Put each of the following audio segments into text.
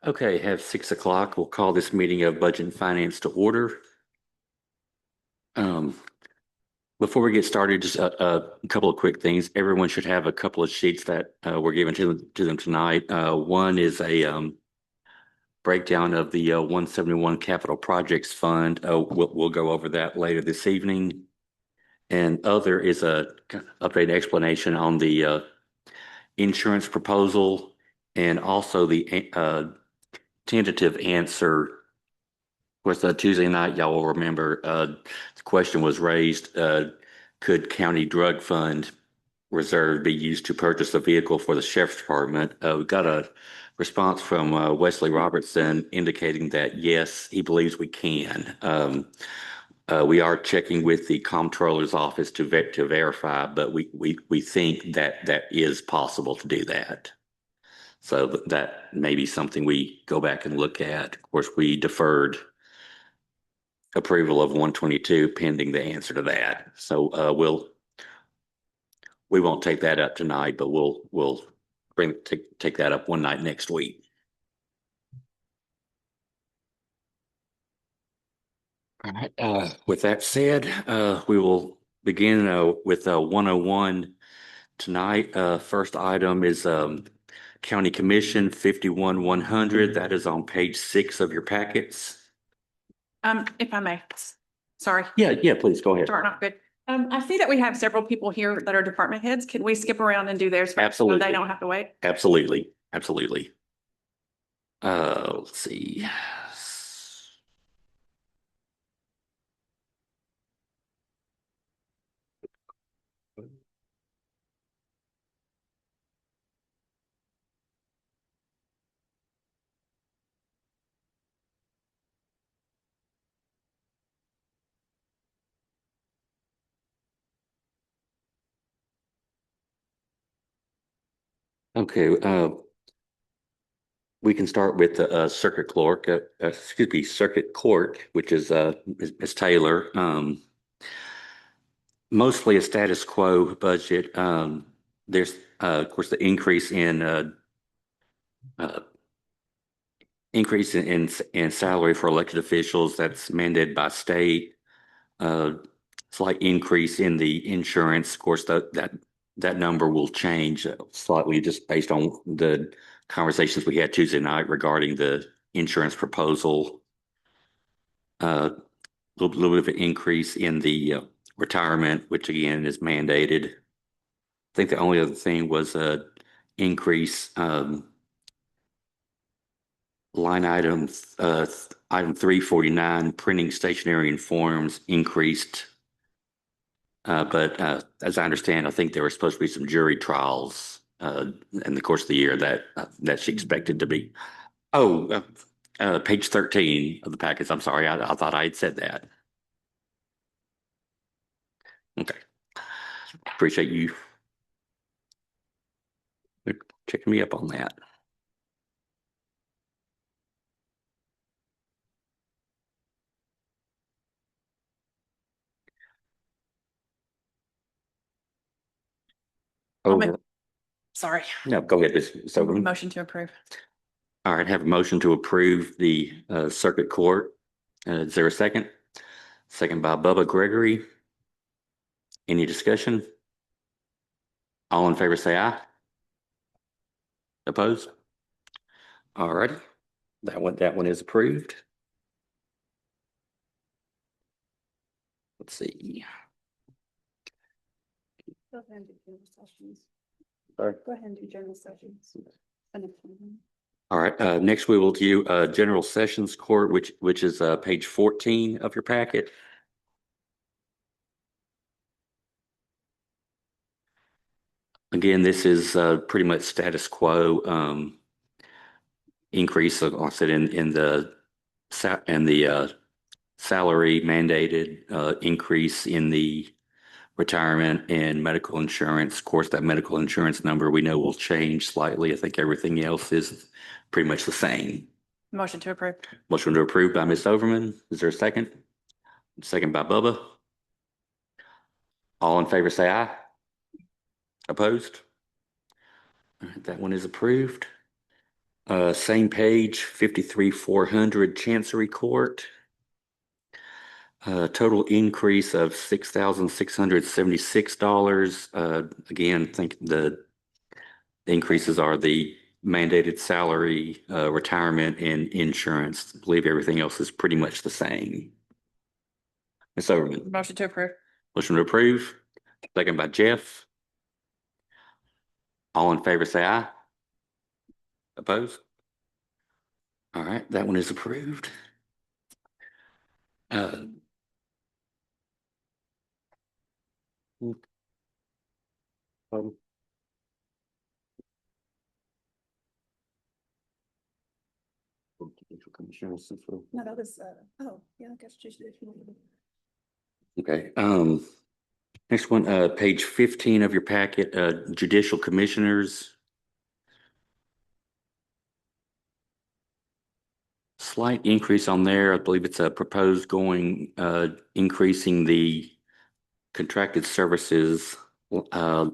Okay, have 6 o'clock. We'll call this meeting of Budget and Finance to order. Um, Before we get started, just a couple of quick things. Everyone should have a couple of sheets that were given to them tonight. One is a breakdown of the 171 Capital Projects Fund. We'll go over that later this evening. And other is a updated explanation on the insurance proposal and also the tentative answer. Of course, Tuesday night, y'all will remember, the question was raised, could county drug fund reserve be used to purchase a vehicle for the sheriff's department? We got a response from Wesley Robertson indicating that yes, he believes we can. We are checking with the comptroller's office to verify, but we think that that is possible to do that. So that may be something we go back and look at. Of course, we deferred approval of 122 pending the answer to that. So we won't take that up tonight, but we'll take that up one night next week. All right. With that said, we will begin with 101 tonight. First item is County Commission 51-100. That is on page 6 of your packets. If I may, sorry. Yeah, please go ahead. Start off good. I see that we have several people here that are department heads. Can we skip around and do theirs? Absolutely. So they don't have to wait? Absolutely. Let's see. Okay, we can start with the circuit clerk, circuit court, which is Ms. Taylor. Mostly a status quo budget. There's of course the uh, increase in salary for elected officials that's mandated by state. Uh, Slight increase in the insurance. Of course, that number will change slightly just based on the conversations we had Tuesday night regarding the insurance proposal. A little bit of an increase in the retirement, which again is mandated. I think the only other thing was a increase line item item 349, printing stationery and forms increased. But as I understand, I think there were supposed to be some jury trials in the course of the year that she expected to be. Oh, page 13 of the packets. I'm sorry, I thought I had said that. Okay, appreciate you checking me up on that. Oh, Sorry. no, go ahead, Ms. Overman. Motion to approve. All right, have a motion to approve the circuit court. Is there a second? Second by Bubba Gregory. Any discussion? All in favor say aye. Opposed? All righty. That one is approved. Let's see. Go ahead and do general sessions. Sorry. Go ahead and do general sessions. All right. Next we will do General Sessions Court, which is page 14 of your packet. Again, this is pretty much status quo. Increase, like I said, in the salary mandated, increase in the retirement and medical insurance. Of course, that medical insurance number we know will change slightly. I think everything else is pretty much the same. Motion to approve. Motion to approve by Ms. Overman. Is there a second? Second by Bubba. All in favor say aye. Opposed? All right, that one is approved. Same page, 53,400 Chancery Court. Total increase of $6,676. Again, I think the increases are the mandated salary, retirement, and insurance. I believe everything else is pretty much the same. Ms. Overman, Motion to approve. motion to approve, second by Jeff. All in favor, say aye. Opposed? All right, that one is approved. Uh, um, No, that was, oh, yeah, I guess just. Okay, next one, page 15 of your packet, judicial commissioners. Slight increase on there. I believe it's a proposed increasing the contracted services, uh,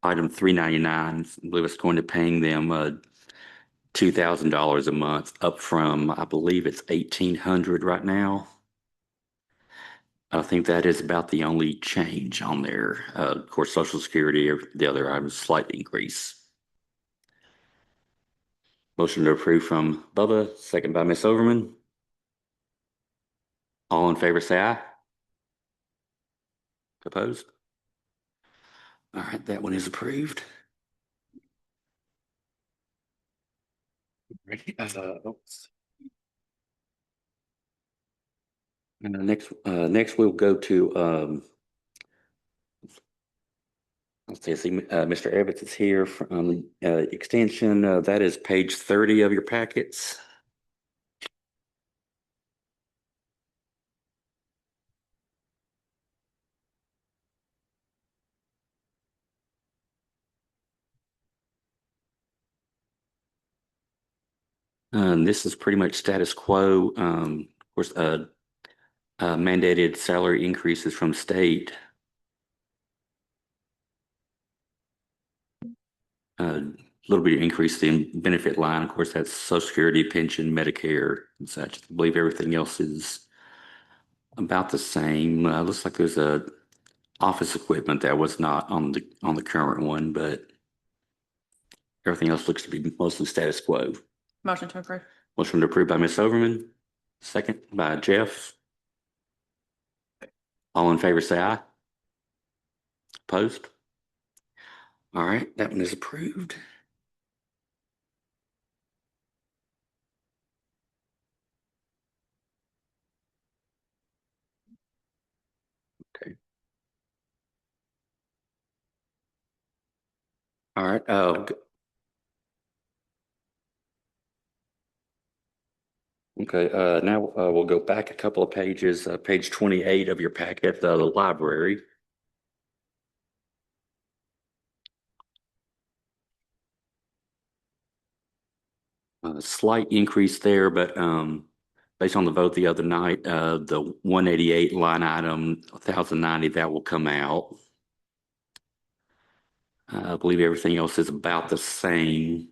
item 399. I believe it's going to paying them, $2,000 a month up from, I believe it's 1,800 right now. I think that is about the only change on there. Of course, Social Security or the other items, slight increase. Motion to approve from Bubba, second by Ms. Overman. All in favor, say aye. Opposed? All right, that one is approved. Ready? Oops. And next we'll go to, let's see, I see, Mr. Evans is here from, extension, that is page 30 of your packets. This is pretty much status quo. Of course, mandated salary increases from state. A little bit of increase in benefit line. Of course, that's Social Security, pension, Medicare, and such. I believe everything else is about the same. Looks like there's a office equipment that was not on the current one, but everything else looks to be mostly status quo. Motion to approve. Motion to approve by Ms. Overman, second by Jeff. All in favor, say aye. Opposed? All right, that one is approved. Okay. All right. Okay. Now we'll go back a couple of pages. Page 28 of your packet, the library. Slight increase there, but based on the vote the other night, the 188 line item, 1,090, that will come out. I believe everything else is about the same.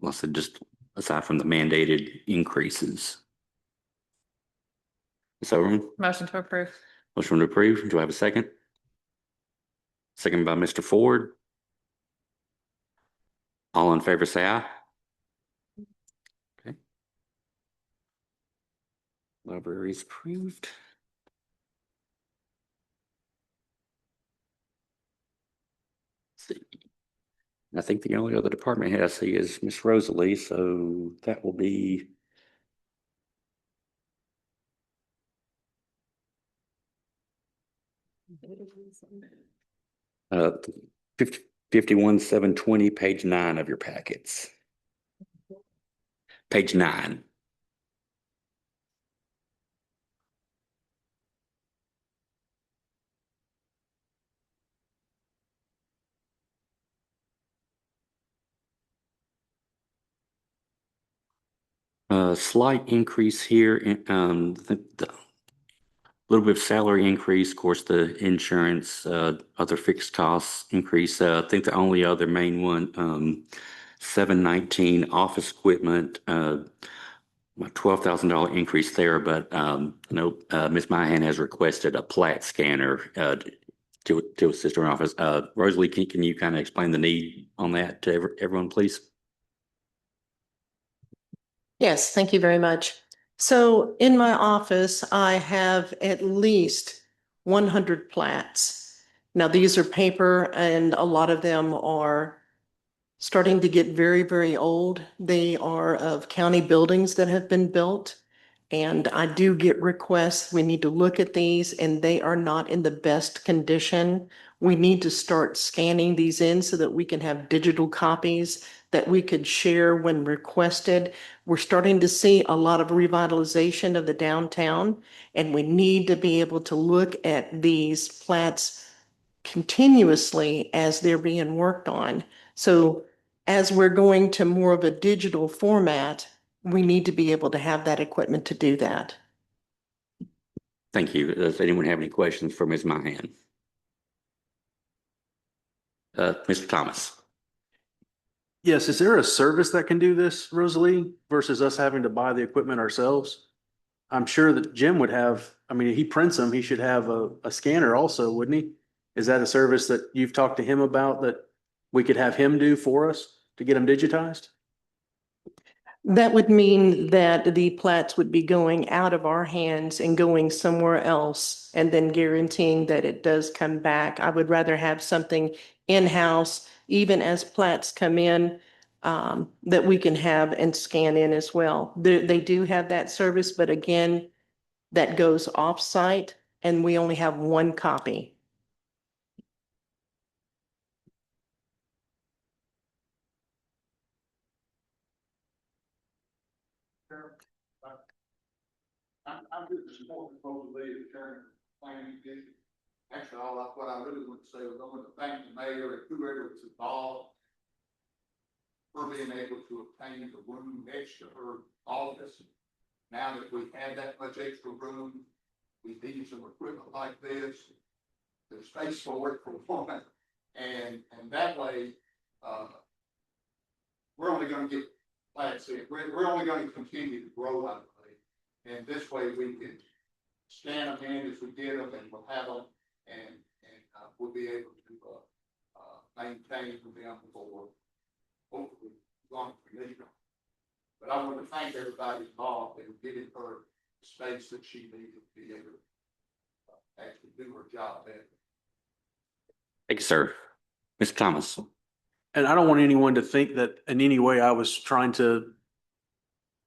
Let's say just aside from the mandated increases. So, Motion to approve. motion to approve. Do I have a second? Second by Mr. Ford. All in favor, say aye. Okay. Library is approved. Let's see. I think the only other department head I see is Miss Rosalie, so that will be uh 50, 51,720, page 9 of your packets. Page 9. Slight increase here in the little bit of salary increase, of course, the insurance, other fixed costs increase. I think the only other main one, 719 office equipment, a $12,000 increase there, but no, Ms. Myhan has requested a plat scanner to assist her office. Rosalie, can you kind of explain the need on that to everyone, please? Yes, thank you very much. So in my office, I have at least 100 plats. Now, these are paper and a lot of them are starting to get very, very old. They are of county buildings that have been built. And I do get requests, we need to look at these and they are not in the best condition. We need to start scanning these in so that we can have digital copies that we could share when requested. We're starting to see a lot of revitalization of the downtown, and we need to be able to look at these plats continuously as they're being worked on. So as we're going to more of a digital format, we need to be able to have that equipment to do that. Thank you. Does anyone have any questions for Ms. Myhan? Mr. Thomas? Yes, is there a service that can do this, Rosalie, versus us having to buy the equipment ourselves? I'm sure that Jim would have, I mean, he prints them, he should have a scanner also, wouldn't he? Is that a service that you've talked to him about that we could have him do for us to get them digitized? That would mean that the plats would be going out of our hands and going somewhere else and then guaranteeing that it does come back. I would rather have something in-house, even as plats come in, that we can have and scan in as well. They do have that service, but again, that goes off-site and we only have one copy. I'm just supporting Rosalie as chairman of the planning commission. Actually, what I really want to say was I want to thank the mayor and whoever was involved for being able to obtain the room next to her office. Now that we have that much extra room, we need some equipment like this. There's space for it for one, and that way, we're only going to get, like I said, we're only going to continue to grow out of it. And this way we can scan them in as we get them and we'll have them and we'll be able to maintain them for hopefully as long as we need them. But I want to thank everybody involved in giving her the space that she needed to be able to actually do her job better. Thank you, sir. Mr. Thomas? And I don't want anyone to think that in any way I was trying to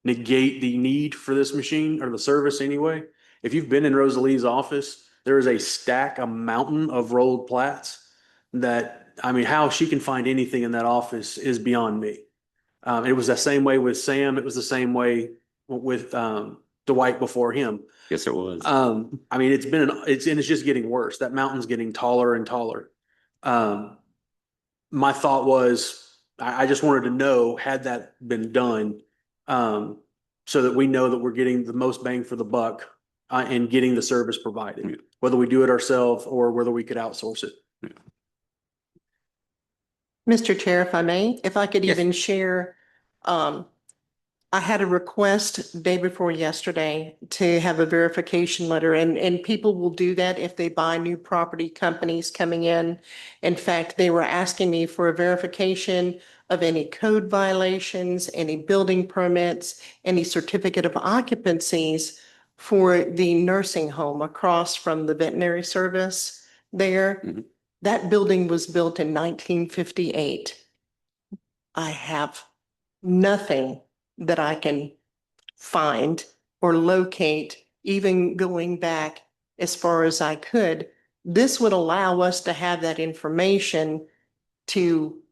negate the need for this machine or the service anyway. If you've been in Rosalie's office, there is a mountain of rolled plats that, I mean, how she can find anything in that office is beyond me. It was the same way with Sam. It was the same way with Dwight before him. Yes, it was. I mean, it's just getting worse. That mountain's getting taller and taller. My thought was, I just wanted to know, had that been done, so that we know that we're getting the most bang for the buck, and getting the service provided, whether we do it ourselves or whether we could outsource it. Mr. Chair, if I may, if I could Yes. even share, I had a request day before yesterday to have a verification letter, and people will do that if they buy new property, companies coming in. In fact, they were asking me for a verification of any code violations, any building permits, any certificate of occupancies for the nursing home across from the veterinary service there. Mhm. That building was built in 1958. I have nothing that I can find or locate, even going back as far as I could. This would allow us to have that information to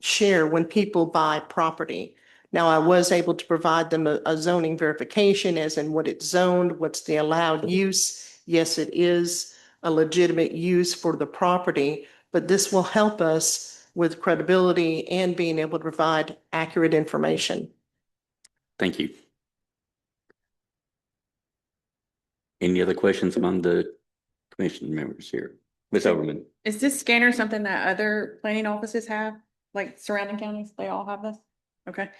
share when people buy property. Now, I was able to provide them a zoning verification as in what it's zoned, what's the allowed use. Yes, it is a legitimate use for the property, but this will help us with credibility and being able to provide accurate information. Thank you. Any other questions among the commission members here? Ms. Overman? Is this scanner something that other planning offices have? like surrounding counties, they all have this? Okay.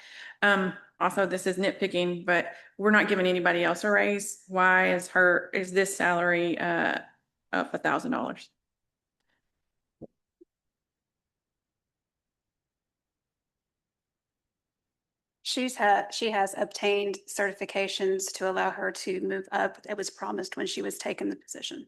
Also, this is nitpicking, but we're not giving anybody else a raise. Why is this salary, up $1,000? She has obtained certifications to allow her to move up. It was promised when she was taken the position.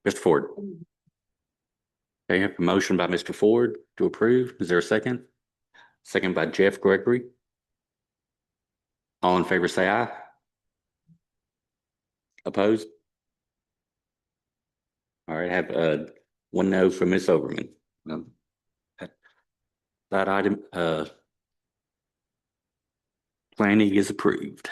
Mr. Ford. Okay, I have a motion by Mr. Ford to approve. Is there a second? Second by Jeff Gregory. All in favor, say aye. Opposed? All right, I have one no for Ms. Overman. That item, planning is approved.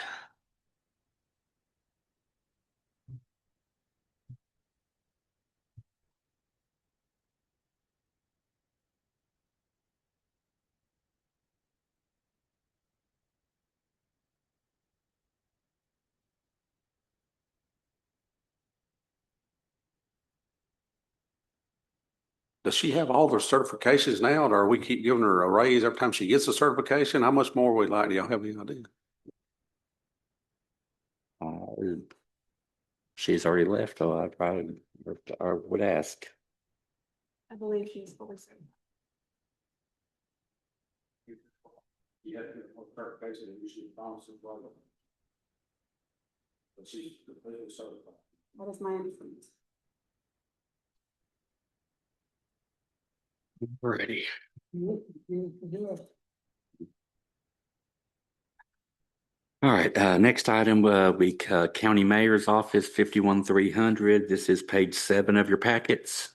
Does she have all the certifications now, or we keep giving her a raise every time she gets a certification? How much more would we like? Do y'all have any idea? She's already left, so I probably or would ask. I believe she's fully certified. You have to get more certification than you should promise to brother. But she's completely certified. That is my understanding. Ready. All right, next item, we, County Mayor's Office, 51,300. This is page 7 of your packets.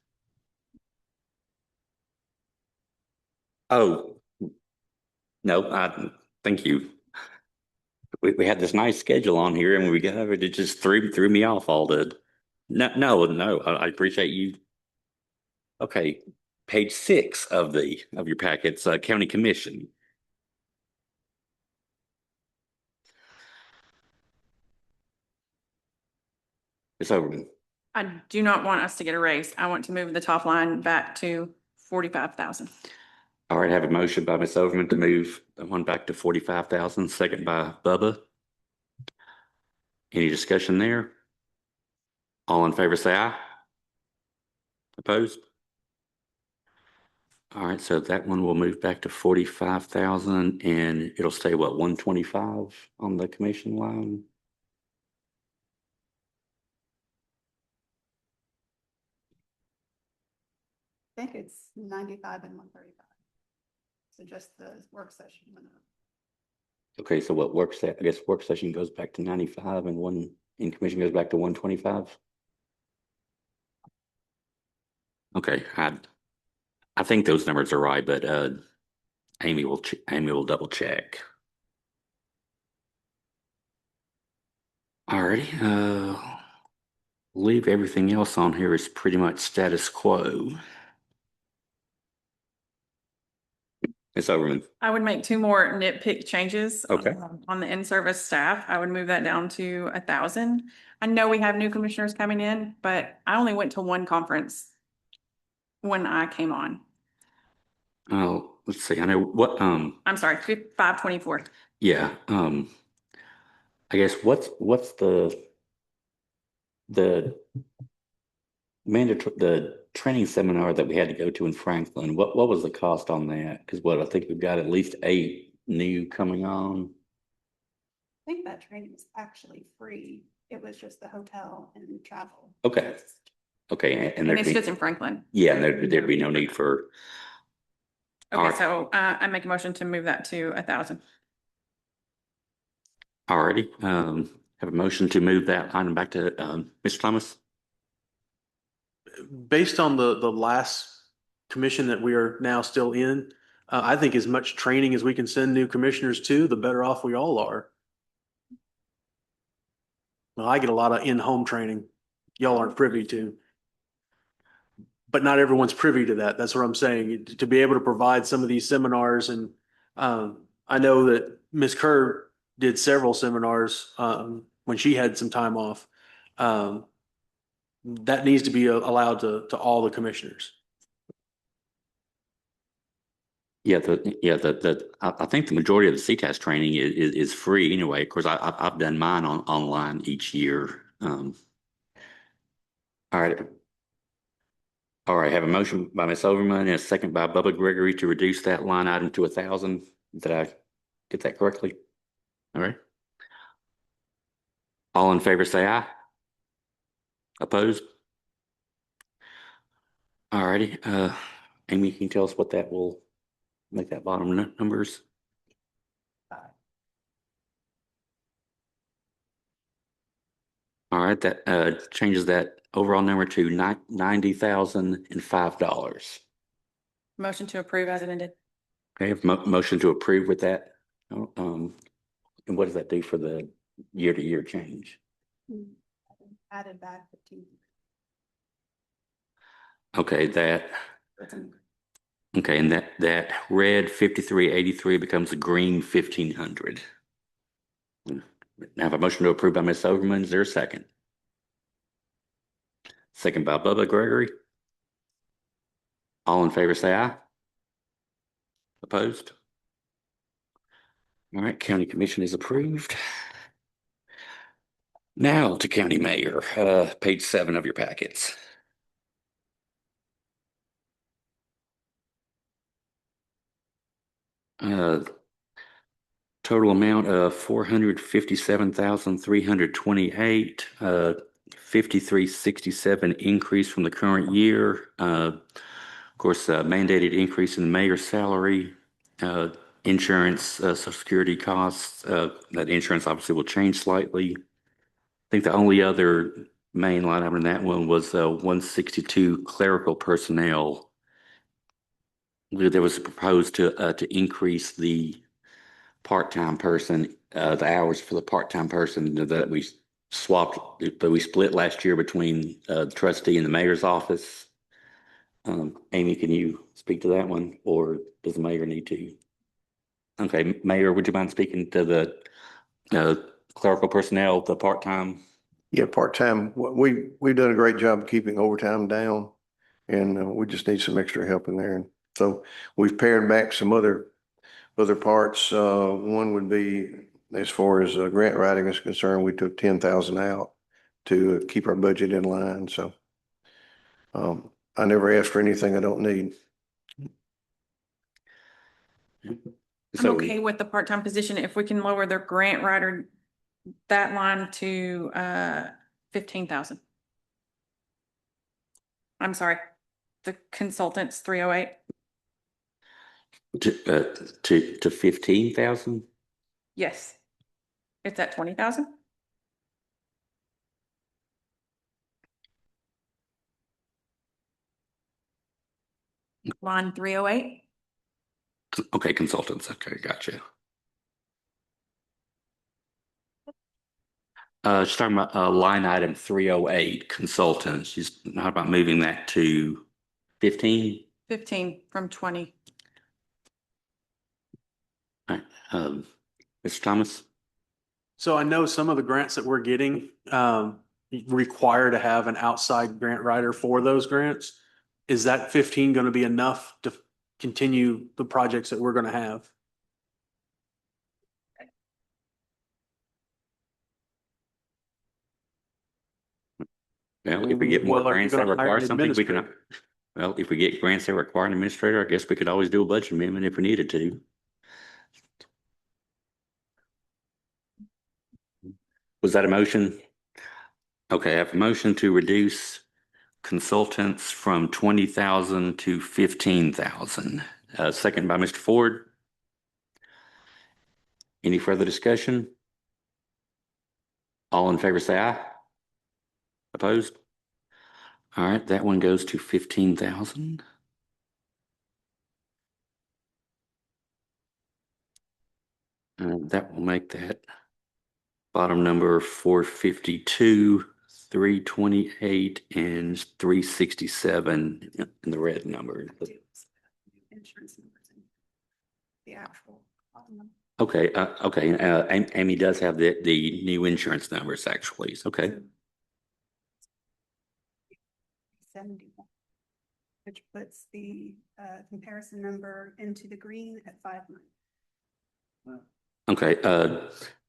Oh, no, thank you. We had this nice schedule on here and when we got over it just threw me off all the, no, I appreciate you. Okay, page 6 of your packets, County Commission. It's over. I do not want us to get a raise. I want to move the top line back to 45,000. All right, I have a motion by Ms. Overman to move the one back to 45,000, second by Bubba. Any discussion there? All in favor, say aye. Opposed? All right, so that one will move back to 45,000 and it'll stay what, 125 on the commission line? I think it's 95 and 135. So just the work session went up. Okay, so what I guess work session goes back to 95 and one in commission goes back to 125? Okay, I think those numbers are right, but Amy will double check. Alrighty, leave everything else on here is pretty much status quo. Ms. Overman. I would make 2 more nitpick changes. Okay. On the in-service staff, I would move that down to 1,000. I know we have new commissioners coming in, but I only went to one conference when I came on. Oh, let's see. I know what, I'm sorry, 524. yeah, I guess what's the mandatory, the training seminar that we had to go to in Franklin? What was the cost on that? Because I think we've got at least 8 new coming on. I think that training was actually free. It was just the hotel and travel. Okay. Okay, And it's just in Franklin. yeah, and there'd be no need for. All Okay, right. so I make a motion to move that to 1,000. Alrighty, have a motion to move that item back to Mr. Thomas. Based on the last commission that we are now still in, I think as much training as we can send new commissioners to, the better off we all are. Well, I get a lot of in-home training y'all aren't privy to. but not everyone's privy to that. That's what I'm saying. To be able to provide some of these seminars, and I know that Ms. Kerr did several seminars when she had some time off. Um, that needs to be allowed to all the commissioners. Yeah, I think the majority of the CTAS training is free anyway. Of course, I've done mine online each year. All right. All right, have a motion by Ms. Overman and a second by Bubba Gregory to reduce that line item to 1,000. Did I get that correctly? All right. All in favor, say aye. Opposed? All righty. Amy, can you tell us what that will make that bottom numbers? All right, that changes that overall number to $90,005. Motion to approve as amended. Okay, have motion to approve with that. And what does that do for the year-to-year change? Added back 15. Okay, okay, and that red 5383 becomes a green 1,500. Now I have a motion to approve by Ms. Overman. Is there a second? Second by Bubba Gregory. All in favor, say aye. Opposed? All right, County Commission is approved. Now to County Mayor, page 7 of your packets. Total amount of 457,328, 5367 increase from the current year. Of course, mandated increase in the mayor's salary, insurance, Social Security costs. That insurance obviously will change slightly. I think the only other main line item in that one was 162 clerical personnel. There was proposed to increase the part-time person, the hours for the part-time person that we swapped, that we split last year between the trustee and the mayor's office. Amy, can you speak to that one, or does the mayor need to? Okay, Mayor, would you mind speaking to the clerical personnel, the part-time? Yeah, part-time, we've done a great job keeping overtime down, and we just need some extra help in there. And so we've pared back some other parts. One would be, as far as grant writing is concerned, we took 10,000 out to keep our budget in line. So I never ask for anything I don't need. I'm So okay with the part-time position if we can lower their grant writer, that line to 15,000. I'm sorry, the consultant's 308. to 15,000? Yes. It's at 20,000. Line 308. Okay, consultants. Okay, gotcha. She's talking about line item 308, consultants. She's not about moving that to 15. 15 from 20. All right, Mr. Thomas? So I know some of the grants that we're getting require to have an outside grant writer for those grants. Is that 15 going to be enough to continue the projects that we're going to have? Well, if we get more Well, are you grants that gonna hire require an something, we can, administrator? well, if we get grants that require an administrator, I guess we could always do a budget amendment if we needed to. Was that a motion? Okay, I have a motion to reduce consultants from 20,000 to 15,000. Second by Mr. Ford. Any further discussion? All in favor say aye. Opposed? All right, that one goes to 15,000. That will make that bottom number 452, 328 and 367 in the red number. Insurance numbers and the actual bottom number. Okay, Amy does have the new insurance numbers actually. Okay. 71, which puts the comparison number into the green at 5 million. Okay,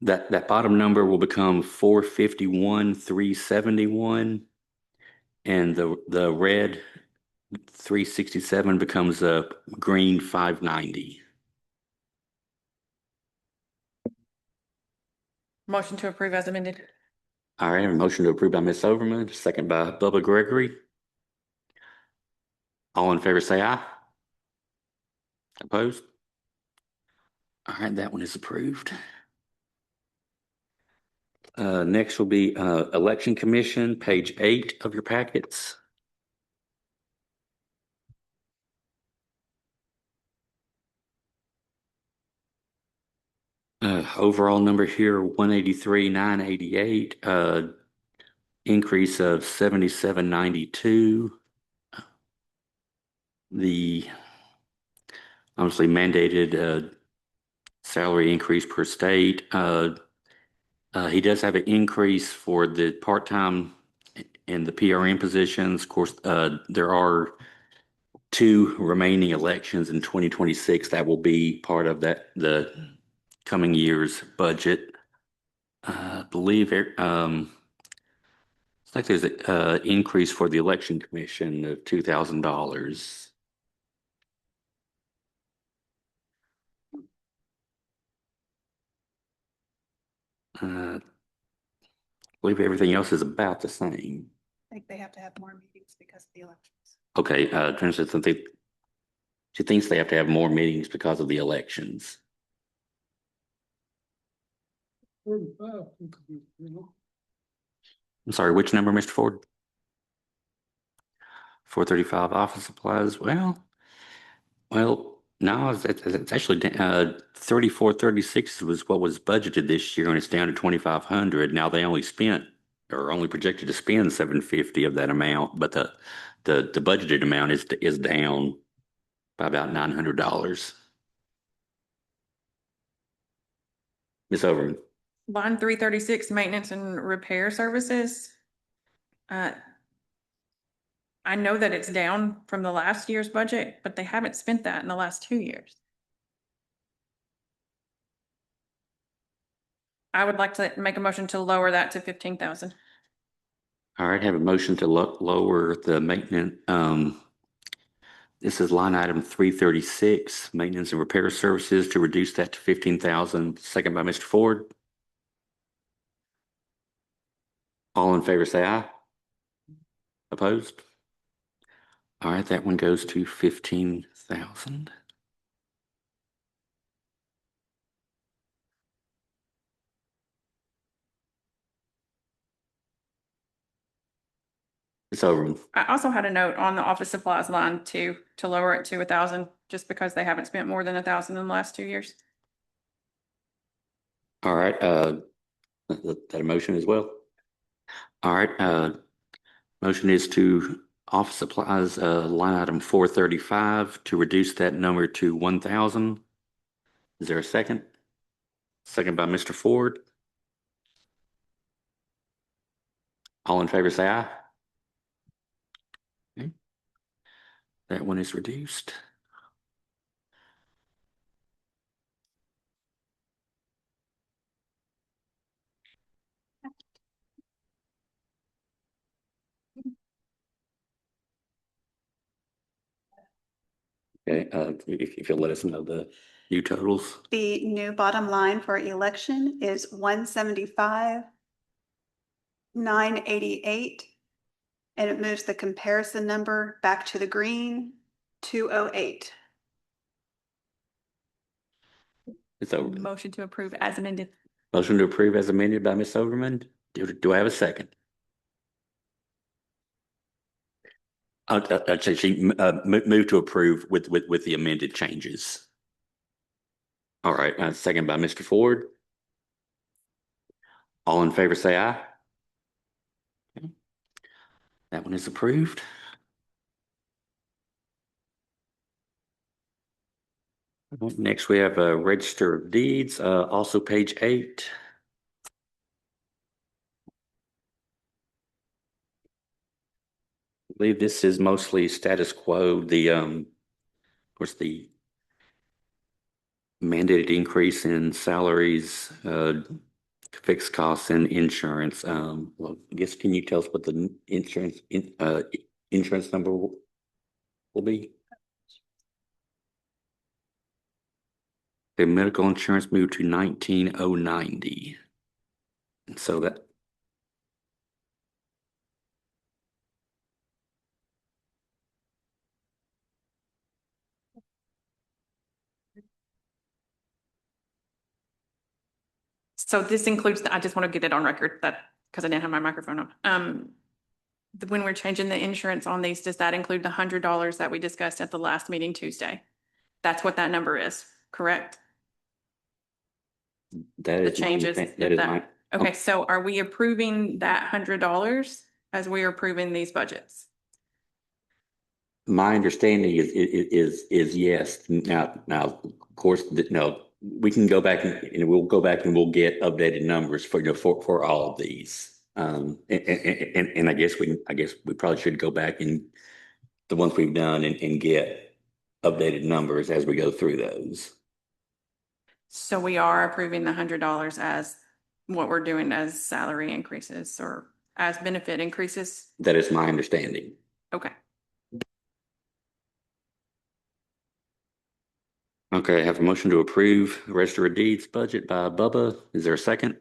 that bottom number will become 451, 371. And the red 367 becomes a green 590. Motion to approve as amended. All right, a motion to approve by Ms. Overman, second by Bubba Gregory. All in favor say aye. Opposed? All right, that one is approved. Next will be Election Commission, page 8 of your packets. Overall number here, 183,988, increase of 7792. The obviously mandated salary increase per state. He does have an increase for the part-time and the PRN positions. Of course, there are 2 remaining elections in 2026 that will be part of the coming year's budget. I believe it's like there's an increase for the election commission of $2,000. I believe everything else is about the same. I think they have to have more meetings because of the elections. Okay, Transfer something. She thinks they have to have more meetings because of the elections. I'm sorry, which number, Mr. Ford? 435 office supplies. Well, no, it's actually 3436 was what was budgeted this year, and it's down to 2,500. Now they only spent or only projected to spend 750 of that amount, but the budgeted amount is down by about $900. Ms. Overman. Line 336, maintenance and repair services. I know that it's down from the last year's budget, but they haven't spent that in the last 2 years. I would like to make a motion to lower that to 15,000. All right, have a motion to lower the maintenance. This is line item 336, maintenance and repair services, to reduce that to 15,000. Second by Mr. Ford. All in favor say aye. Opposed? All right, that one goes to 15,000. It's over. I also had a note on the office supplies line too, to lower it to 1,000, just because they haven't spent more than 1,000 in the last 2 years. All right, that a motion as well. All right, motion is to office supplies, line item 435, to reduce that number to 1,000. Is there a second? Second by Mr. Ford. All in favor say aye. Okay. That one is reduced. Okay, if you'll let us know the new totals. The new bottom line for election is 175,988. And it moves the comparison number back to the green, 208. It's over. Motion to approve as amended. Motion to approve as amended by Ms. Overman. Do I have a second? I'd say she moved to approve with the amended changes. All right, second by Mr. Ford. All in favor say aye. Okay. That one is approved. Next, we have a register of deeds, also page 8. I believe this is mostly status quo. Of course, the mandated increase in salaries, fixed costs and insurance. Well, I guess, can you tell us what the insurance number will be? The medical insurance moved to 19,090. And so that, So this includes, I just want to get it on record that, because I didn't have my microphone on. When we're changing the insurance on these, does that include the $100 that we discussed at the last meeting Tuesday? That's what that number is, correct? that The is my, changes. that is my, Okay, so are we approving that $100 as we are approving these budgets? my understanding is yes. Now, of course, no, we can go back and we'll go back and we'll get updated numbers for, for all of these. And I guess we probably should go back and the ones we've done and get updated numbers as we go through those. So we are approving the $100 as what we're doing as salary increases or as benefit increases? That is my understanding. Okay. Okay, I have a motion to approve Register of Deeds budget by Bubba. Is there a second?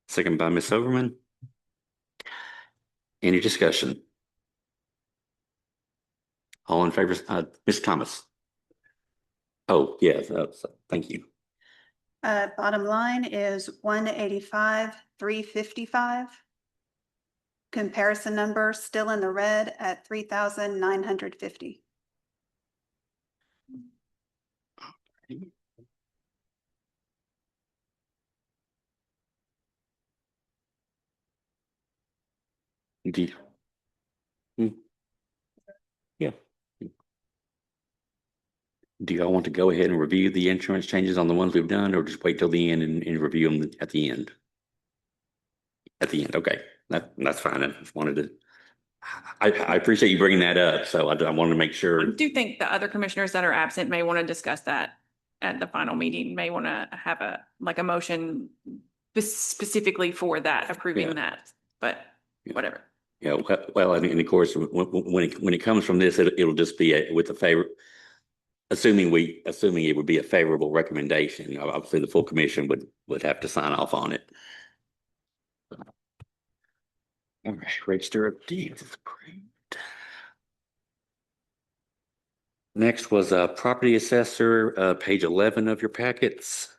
Second by Ms. Overman. Any discussion? All in favor, Ms. Thomas? Oh, yes, thank you. Bottom line is 185,355. Comparison number still in the red at 3,950. Do you- Hmm. Yeah. Do y'all want to go ahead and review the insurance changes on the ones we've done, or just wait till the end and review them at the end? At the end, okay, that's fine. I just wanted to, I appreciate you bringing that up, so I wanted to make I sure. do think the other commissioners that are absent may want to discuss that at the final meeting, may want to have a motion specifically for that, approving Yeah. that, but Yeah. whatever. Yeah, well, I mean, and of course, when it comes from this, it'll just be with a favor, assuming it would be a favorable recommendation. Obviously, the full commission would have to sign off on it. All right, Register of Deeds is approved. Next was property assessor, page 11 of your packets.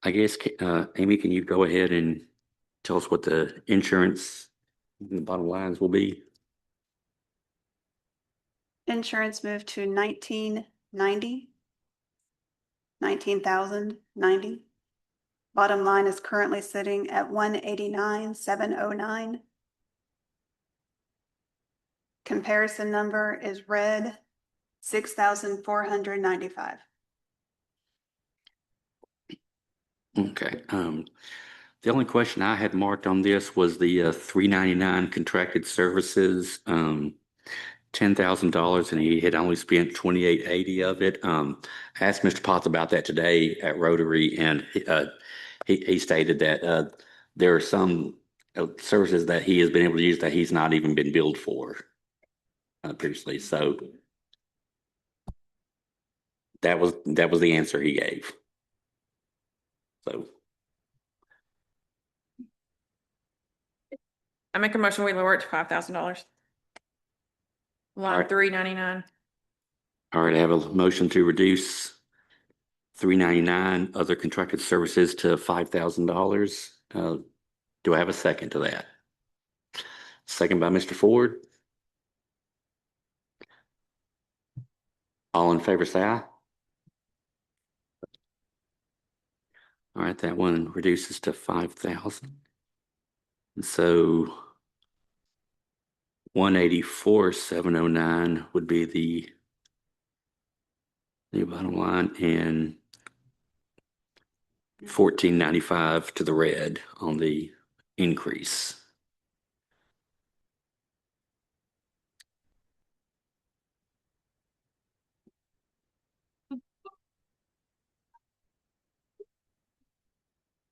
I guess, Amy, can you go ahead and tell us what the insurance and the bottom lines will be? Insurance moved to 1990. 19,090. Bottom line is currently sitting at 189,709. Comparison number is red, 6,495. Okay, the only question I had marked on this was the 399 contracted services, $10,000, and he had only spent 2,880 of it. I asked Mr. Potts about that today at Rotary, and he stated that there are some services that he has been able to use that he's not even been billed for previously. So that was the answer he gave. So I make a motion, we lower it to $5,000. All Line right. 399. all right, I have a motion to reduce 399 other contracted services to $5,000. Do I have a second to that? Second by Mr. Ford. All in favor, say aye. All right, that one reduces to 5,000. And so 184,709 would be the new bottom line, and 1495 to the red on the increase.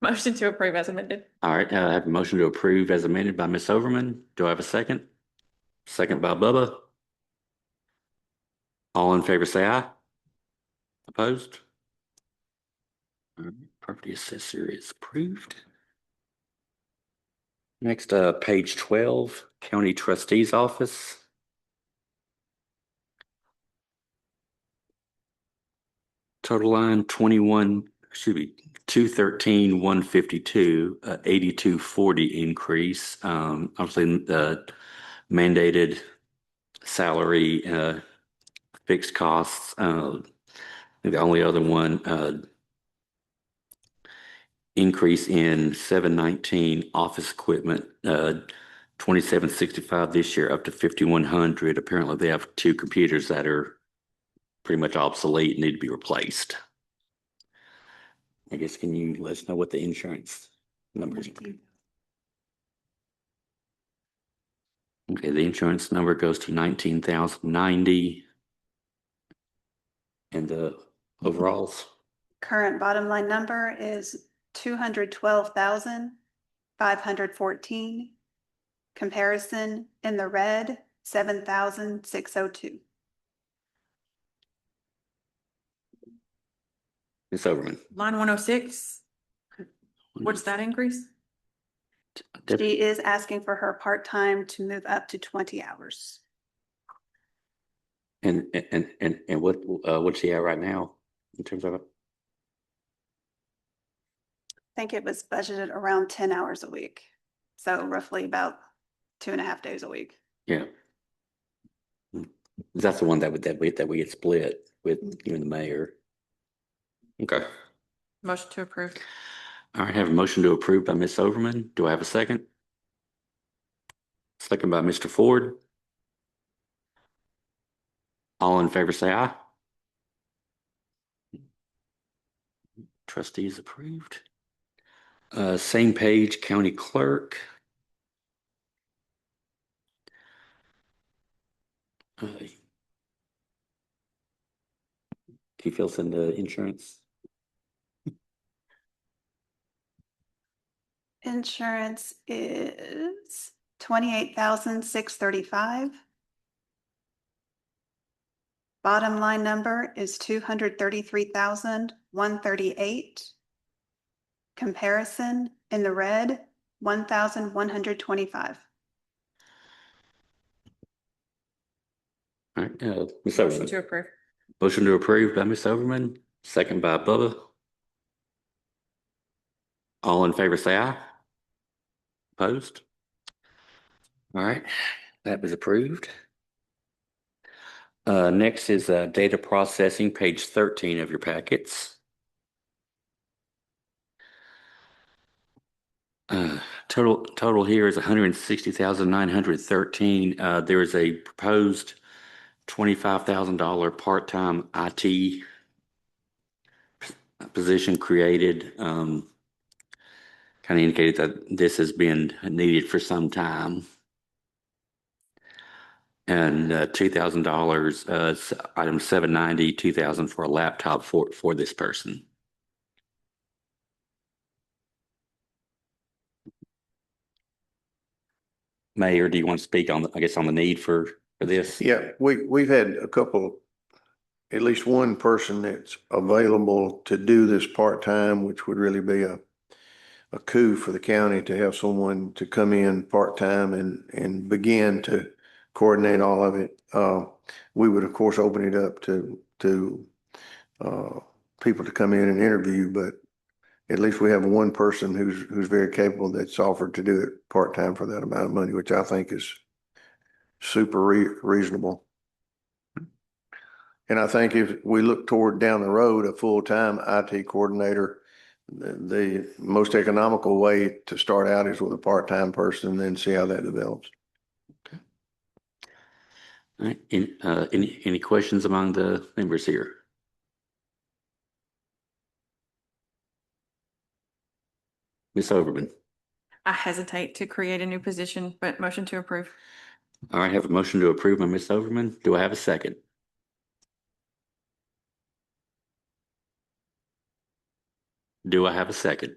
Motion to approve as amended. All right, I have a motion to approve as amended by Ms. Overman. Do I have a second? Second by Bubba. All in favor, say aye. Opposed? All right, property assessor is approved. Next, page 12, County Trustee's Office. Total line 213,152, 8240 increase. Obviously the mandated salary, fixed costs. The only other one, increase in 719 office equipment, 2765 this year up to 5100. Apparently they have 2 computers that are pretty much obsolete and need to be replaced. I guess, can you let us know what the insurance numbers? Okay, the insurance number goes to 19,090. And the overalls, Current bottom line number is 212,514. Comparison in the red, 7,602. Ms. Overman. Line 106, what's that increase? She is asking for her part-time to move up to 20 hours. And what's she at right now in terms of it? I think it was budgeted around 10 hours a week. So roughly about 2.5 days a week. Yeah. That's the one that we get split with you and the mayor. Okay. Motion to approve. All right, I have a motion to approve by Ms. Overman. Do I have a second? Second by Mr. Ford. All in favor say aye. Trustees approved. Same page, county clerk. Can you fill us in the insurance? Insurance is 28,635. Bottom line number is 233,138. Comparison in the red, 1,125. All right, Ms. Motion Overman. to approve. Motion to approve by Ms. Overman, second by Bubba. All in favor say aye. Opposed? All right, that was approved. Next is data processing, page 13 of your packets. Total here is 160,913. There is a proposed $25,000 part-time IT position created. Kind of indicated that this has been needed for some time. And $2,000, item 790, 2,000 for a laptop for this person. Mayor, do you want to speak on, I guess, on the need for this? Yeah, we've had a couple, at least one person that's available to do this part-time, which would really be a coup for the county to have someone to come in part-time and begin to coordinate all of it. We would, of course, open it up to people to come in and interview, but at least we have one person who's very capable that's offered to do it part-time for that amount of money, which I think is super reasonable. And I think if we look toward down the road, a full-time IT coordinator the most economical way to start out is with a part-time person and then see how that develops. All right, any questions among the members here? Ms. Overman? I hesitate to create a new position, but motion to approve. All right, have a motion to approve by Ms. Overman. Do I have a second? Do I have a second?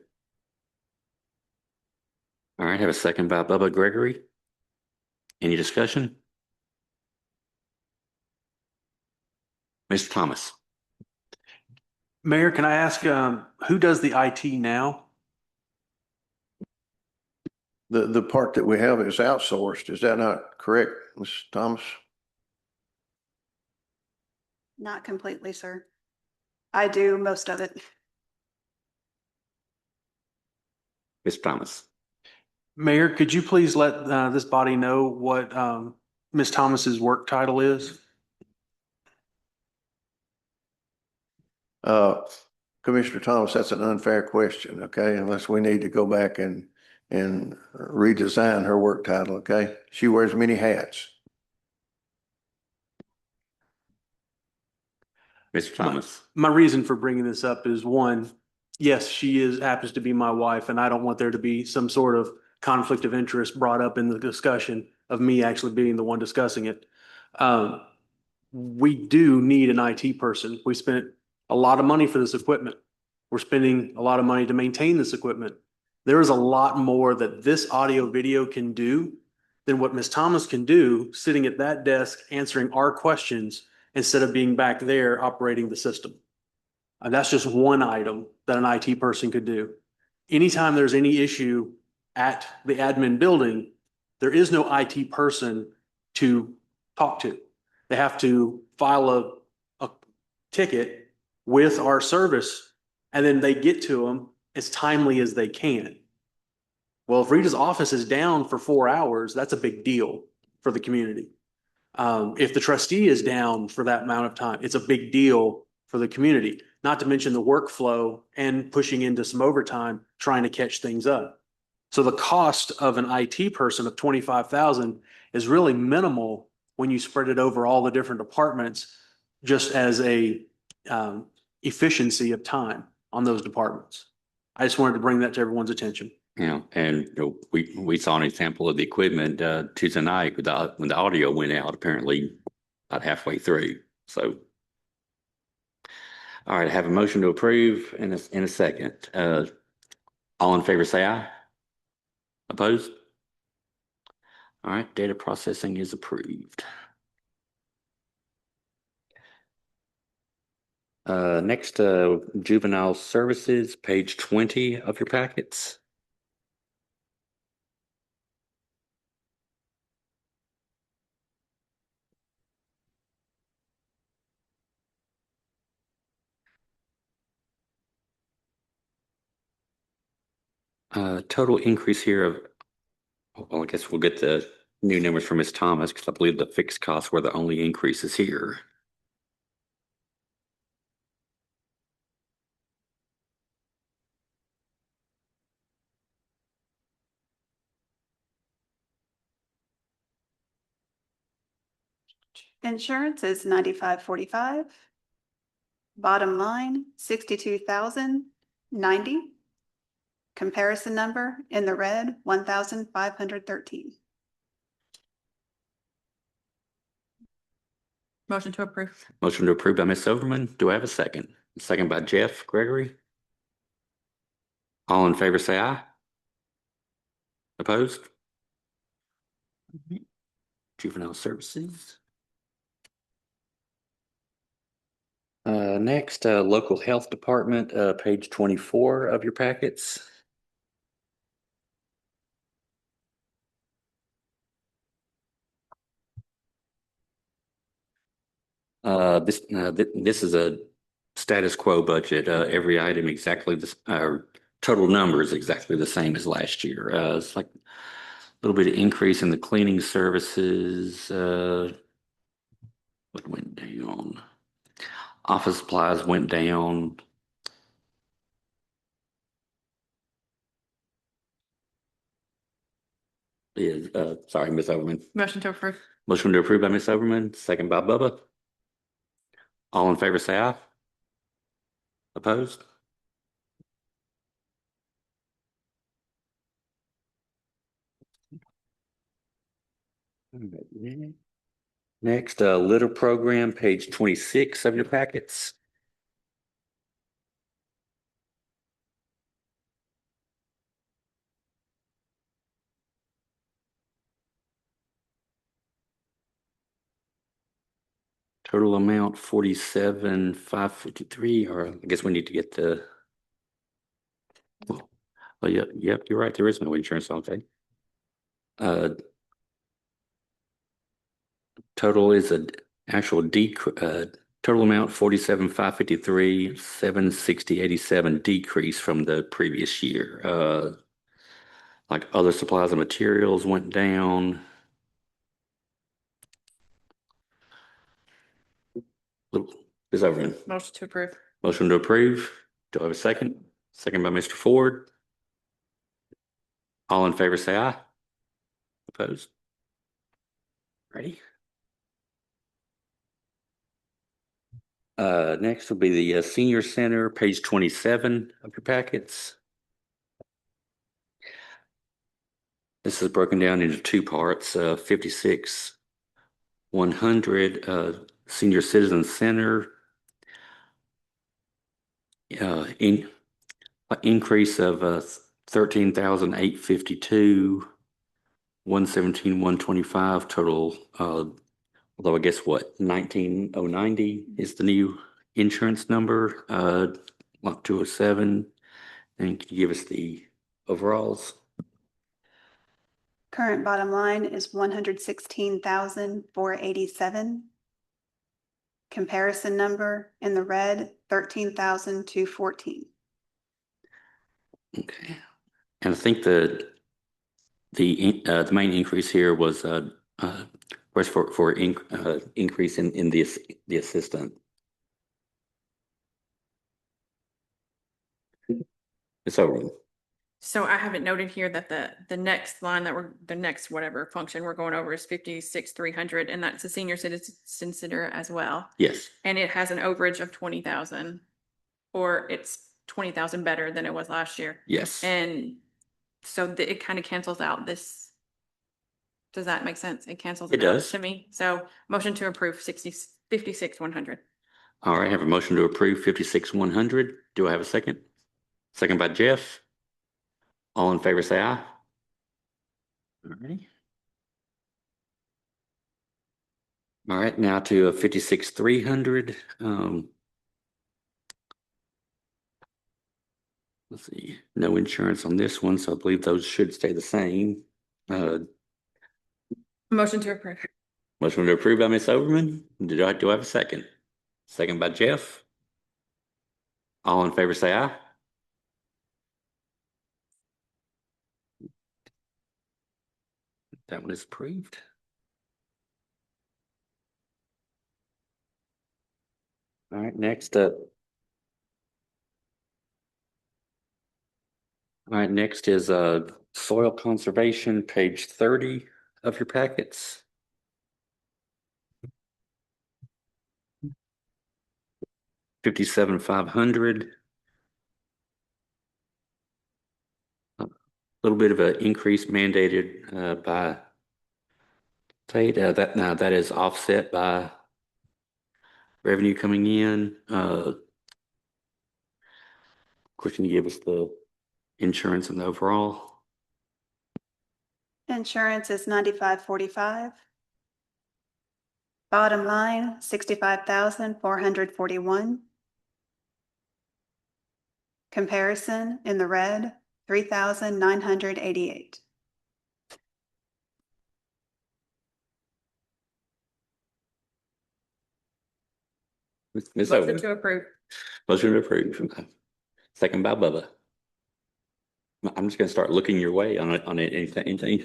All right, have a second by Bubba Gregory. Any discussion? Mr. Thomas? Mayor, can I ask, who does the IT now? The part that we have is outsourced. Is that not correct, Ms. Thomas? Not completely, sir. I do most of it. Ms. Thomas? Mayor, could you please let this body know what Ms. Thomas's work title is? Commissioner Thomas, that's an unfair question, okay? Unless we need to go back and redesign her work title, okay? She wears many hats. Mr. Thomas? My reason for bringing this up is one, yes, happens to be my wife, and I don't want there to be some sort of conflict of interest brought up in the discussion of me actually being the one discussing it. We do need an IT person. We spent a lot of money for this equipment. We're spending a lot of money to maintain this equipment. There is a lot more that this audio video can do than what Ms. Thomas can do sitting at that desk answering our questions instead of being back there operating the system. And that's just one item that an IT person could do. Anytime there's any issue at the admin building, there is no IT person to talk to. They have to file a ticket with our service, and then they get to them as timely as they can. Well, if Rita's office is down for 4 hours, that's a big deal for the community. If the trustee is down for that amount of time, it's a big deal for the community, not to mention the workflow and pushing into some overtime, trying to catch things up. So the cost of an IT person of 25,000 is really minimal when you spread it over all the different departments, just as a efficiency of time on those departments. I just wanted to bring that to everyone's attention. And we saw an example of the equipment Tuesday night when the audio went out, apparently about halfway through. So, all right, I have a motion to approve in a second. All in favor, say aye. Opposed? All right, data processing is approved. Next, juvenile services, page 20 of your packets. Total increase here of, well, I guess we'll get the new numbers from Ms. Thomas because I believe the fixed costs were the only increases here. Insurance is 95.45. Bottom line, 62,090. Comparison number in the red, 1,513. Motion to approve. Motion to approve by Ms. Overman. Do I have a second? Second by Jeff Gregory. All in favor, say aye. Opposed? Juvenile services. Next, local health department, page 24 of your packets. This is a status quo budget. Every item exactly this, total number is exactly the same as last year. It's like a little bit of increase in the cleaning services. What went down? Office supplies went down. is, sorry, Ms. Overman. Motion to approve. Motion to approve by Ms. Overman, second by Bubba. All in favor, say aye. Opposed? All right. Next, litter program, page 26 of your packets. Total amount 47,553, or I guess we need to get the. Oh, yep, you're right. There is no insurance. Okay. Total is a actual total amount 47,553, 760,87 decrease from the previous year. Like other supplies and materials went down. Ms. Overman. Motion to approve. Motion to approve. Do I have a second? Second by Mr. Ford. All in favor, say aye. Opposed? Ready? Next will be the senior center, page 27 of your packets. This is broken down into two parts, 56,100 senior citizen center. Increase of 13,852, 117,125 total. Although I guess what 19,090 is the new insurance number. Up to 207. And can you give us the overalls? Current bottom line is 116,487. Comparison number in the red, 13,214. Okay, and I think the main increase here was for increase in the assistant. It's over. So I have it noted here that the next line the next whatever function we're going over is 56,300, and that's a senior citizen center as well. Yes. And it has an overage of 20,000, or it's 20,000 better than it was last year. Yes. And so it kind of cancels out this. Does that make sense? It cancels It out does. to me. So motion to approve 56,100. All right, I have a motion to approve 56,100. Do I have a second? Second by Jeff. All in favor, say aye. All righty. All right, now to 56,300. Let's see, no insurance on this one, so I believe those should stay the same. Motion to approve. Motion to approve by Ms. Overman. Do I have a second? Second by Jeff. All in favor, say aye. That one is approved. All right, next up. All right, next is soil conservation, page 30 of your packets. $57,500. A little bit of an increase mandated by state. That is offset by revenue coming in. Of course, can you give us the insurance and the overall? Insurance is 9545. Bottom line, 65,441. Comparison in the red, 3,988. Ms. Motion Overman. to approve. Motion to approve. Second by Bubba. I'm just gonna start looking your way on anything.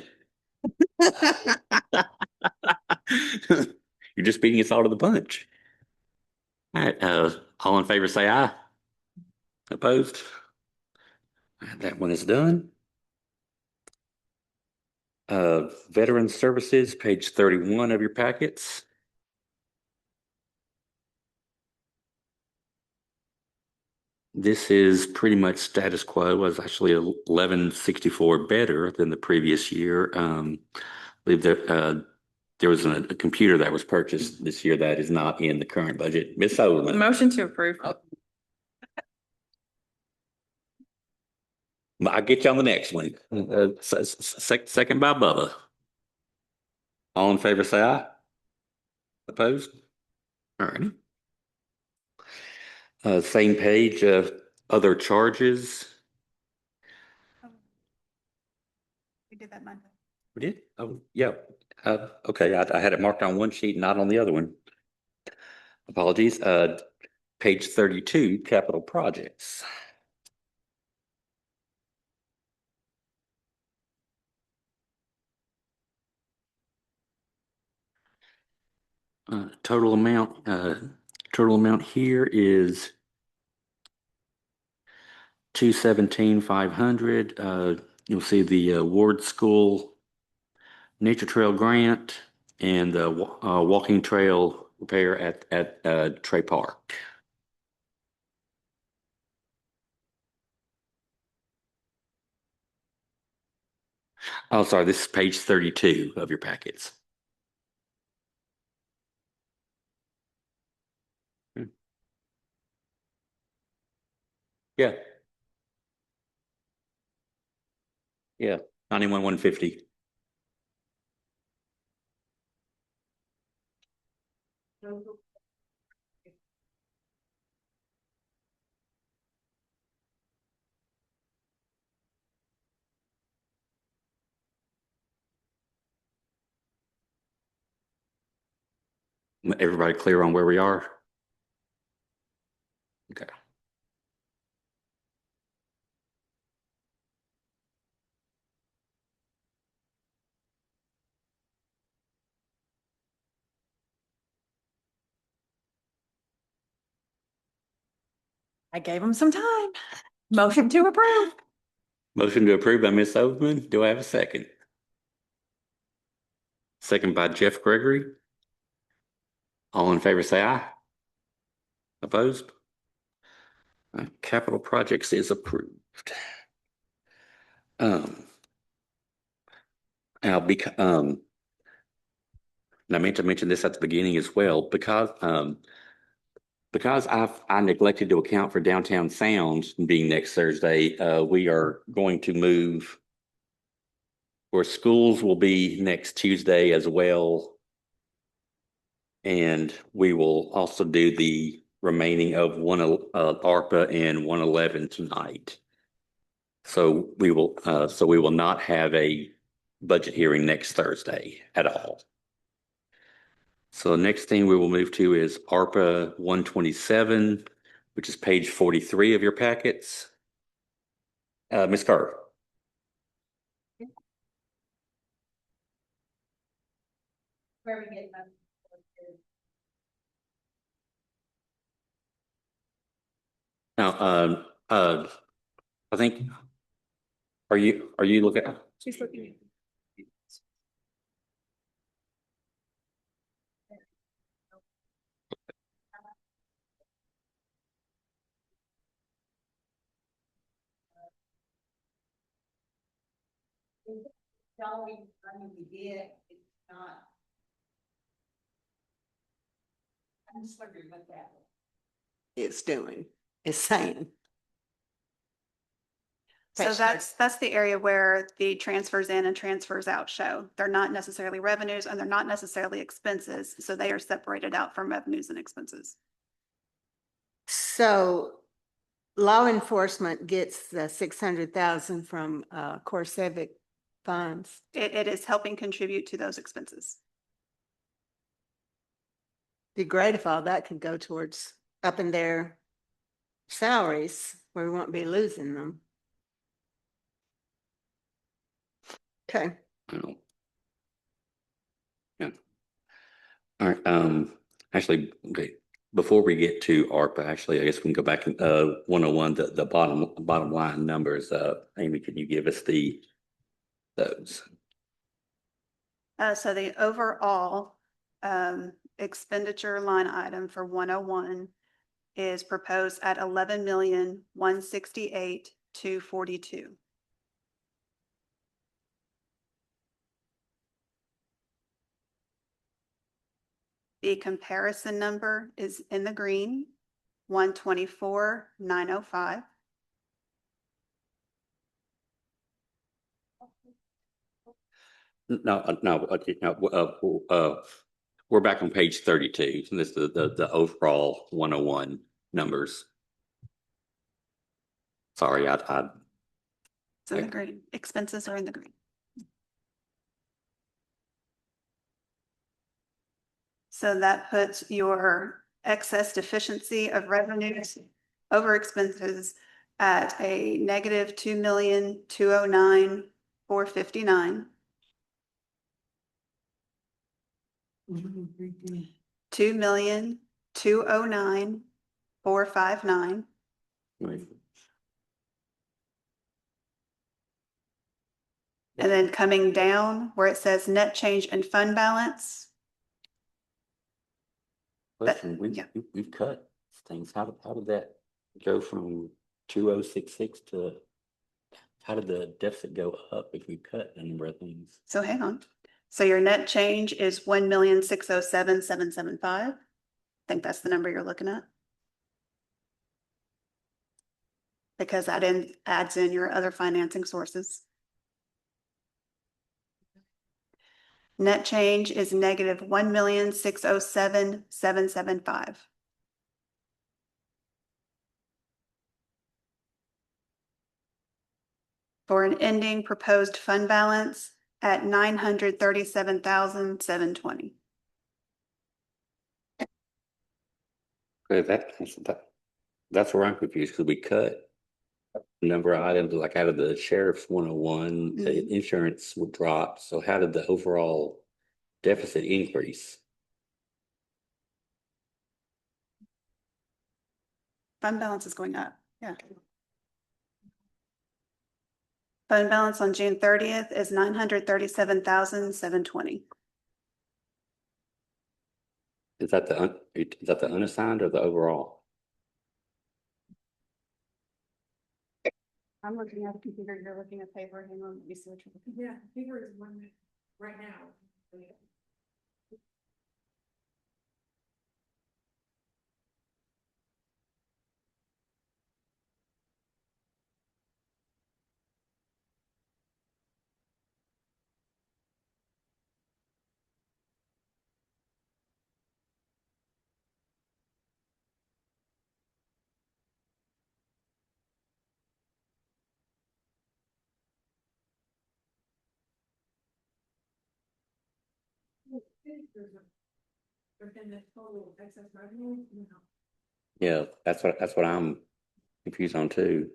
You're just beating us all to the punch. All right, all in favor, say aye. Opposed? That one is done. Veteran Services, page 31 of your packets. This is pretty much status quo. It was actually 1164 better than the previous year. I believe that there was a computer that was purchased this year that is not in the current budget. Ms. Sullivan. Motion to approve. I'll get you on the next one. Second by Bubba. All in favor, say aye. Opposed? All right. Same page, other charges. We did that Monday. We did? Oh, yeah. Okay, I had it marked on one sheet, not on the other one. Apologies. Page 32, capital projects. Total amount here is 217,500. You'll see the Ward School Nature Trail Grant and the walking trail repair at Trey Park. Oh, sorry, this is page 32 of your packets. Yeah. Yeah, 91,150. Everybody clear on where we are? Okay. I gave him some time. Motion to approve. Motion to approve by Ms. Overman. Do I have a second? Second by Jeff Gregory. All in favor, say aye. Opposed? Capital projects is approved. Now, and I meant to mention this at the beginning as well, because I neglected to account for downtown sounds being next Thursday. We are going to move where schools will be next Tuesday as well. And we will also do the remaining of ARPA and 111 tonight. So we will not have a budget hearing next Thursday at all. So the next thing we will move to is ARPA 127, which is page 43 of your packets. Ms. Carter. Where are we getting that? Now, I think, are you looking? She's looking at. I'm just wondering what that is doing, is saying. So that's the area where the transfers in and transfers out show. They're not necessarily revenues and they're not necessarily expenses. So they are separated out from revenues and expenses. So law enforcement gets the 600,000 from core civic funds. It is helping contribute to those expenses. Be great if all that could go towards up in their salaries where we won't be losing them. Okay. Yeah. All right. Actually, okay. Before we get to ARPA, actually, I guess we can go back 101, the bottom line numbers. Amy, can you give us those? So the overall expenditure line item for 101 is proposed at 11,168,242. The comparison number is in the green, 124,905. We're back on page 32. So this is the overall 101 numbers. Sorry, It's in the green. Expenses are in the green. So that puts your excess deficiency of revenues over expenses at a negative 2,209,459. 2,209,459. And then coming down where it says net change and fund balance. Question, yeah. we've cut things. How did that go from 2066 to, how did the deficit go up if we cut a number of things? So hang on. So your net change is 1,607,775. I think that's the number you're looking at. Because that adds in your other financing sources. Net change is negative 1,607,775. For an ending proposed fund balance at 937,720. That's where I'm confused, because we cut a number of items, like out of the sheriff's 101, the insurance would drop. So how did the overall deficit increase? Fund balance is going up, yeah. Fund balance on June 30th is 937,720. Is that the unassigned or the overall? I'm looking at the computer, you're looking at paper, hang on, let me see what you're looking at. Yeah, paper is one right now. Within the total excess revenue, no. Yeah, that's what I'm confused on too.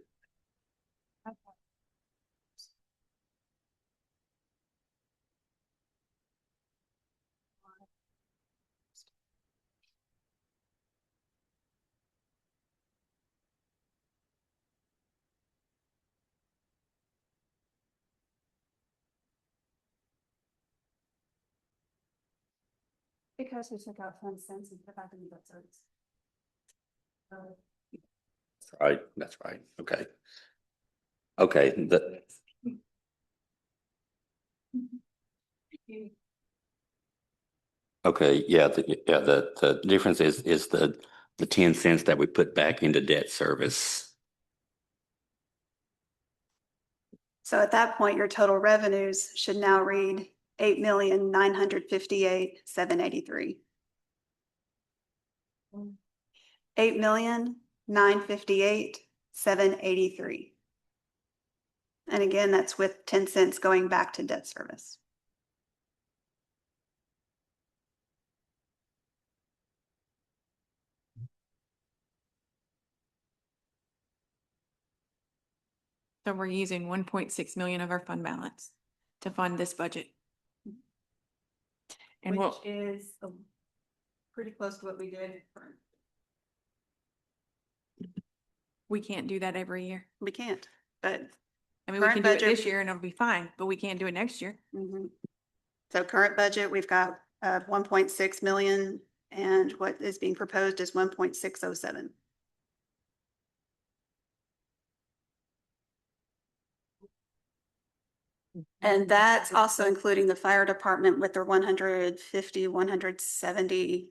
Because we took out fund cents and put back in the debt service. That's right. Okay. Okay, okay, yeah, the difference is the 10 cents that we put back into debt service. So at that point, your total revenues should now read 8,958,783. 8,958,783. And again, that's with 10 cents going back to debt service. So we're using 1.6 million of our fund balance to fund this budget. And Which what, is pretty close to what we did. we can't do that every year. We can't, but I mean, we Current can do it budget- this year and it'll be fine, but we can't do it next year. So current budget, we've got 1.6 million, and what is being proposed is 1.607. And that's also including the fire department with their 150, 170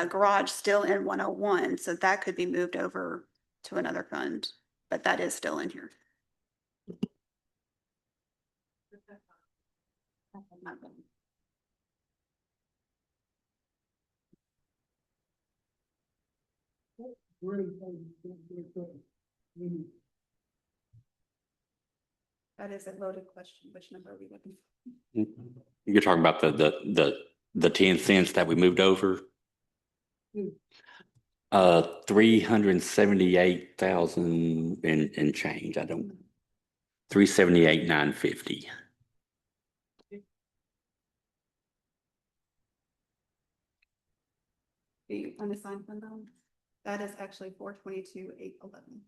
garage still in 101. So that could be moved over to another fund, but that is still in here. That is a loaded question. Which number are we looking for? You're talking about the 10 cents that we moved over? 378,000 and change. I don't, 378,950. The unassigned fund balance, that is actually 422,811.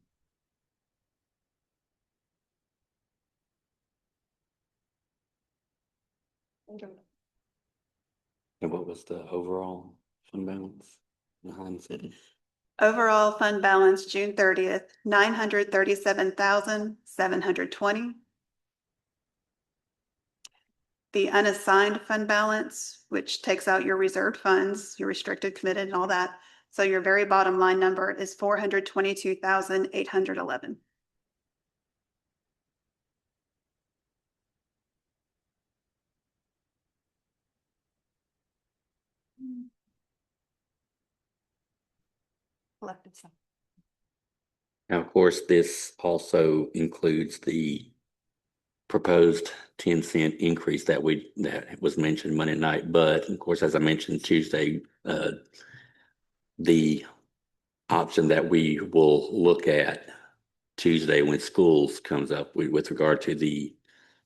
And what was the overall fund balance behind it? Overall fund balance, June 30th, 937,720. The unassigned fund balance, which takes out your reserved funds, your restricted, committed, and all that. So your very bottom line number is 422,811. Collected sum. Now, of course, this also includes the proposed 10 cent increase that was mentioned Monday night. But of course, as I mentioned Tuesday, the option that we will look at Tuesday when schools comes up with regard to the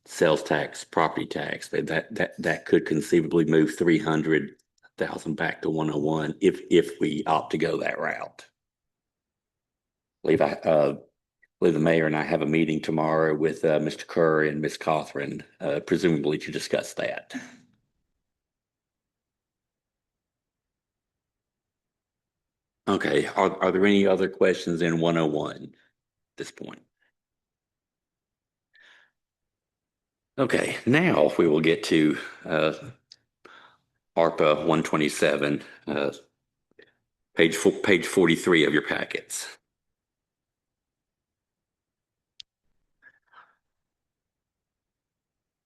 sales tax, property tax, that could conceivably move 300,000 back to 101 if we opt to go that route. I believe the mayor and I have a meeting tomorrow with Mr. Kerr and Ms. Cothran, presumably to discuss that. Okay, are there any other questions in 101 at this point? Okay, now we will get to ARPA 127, page 43 of your packets.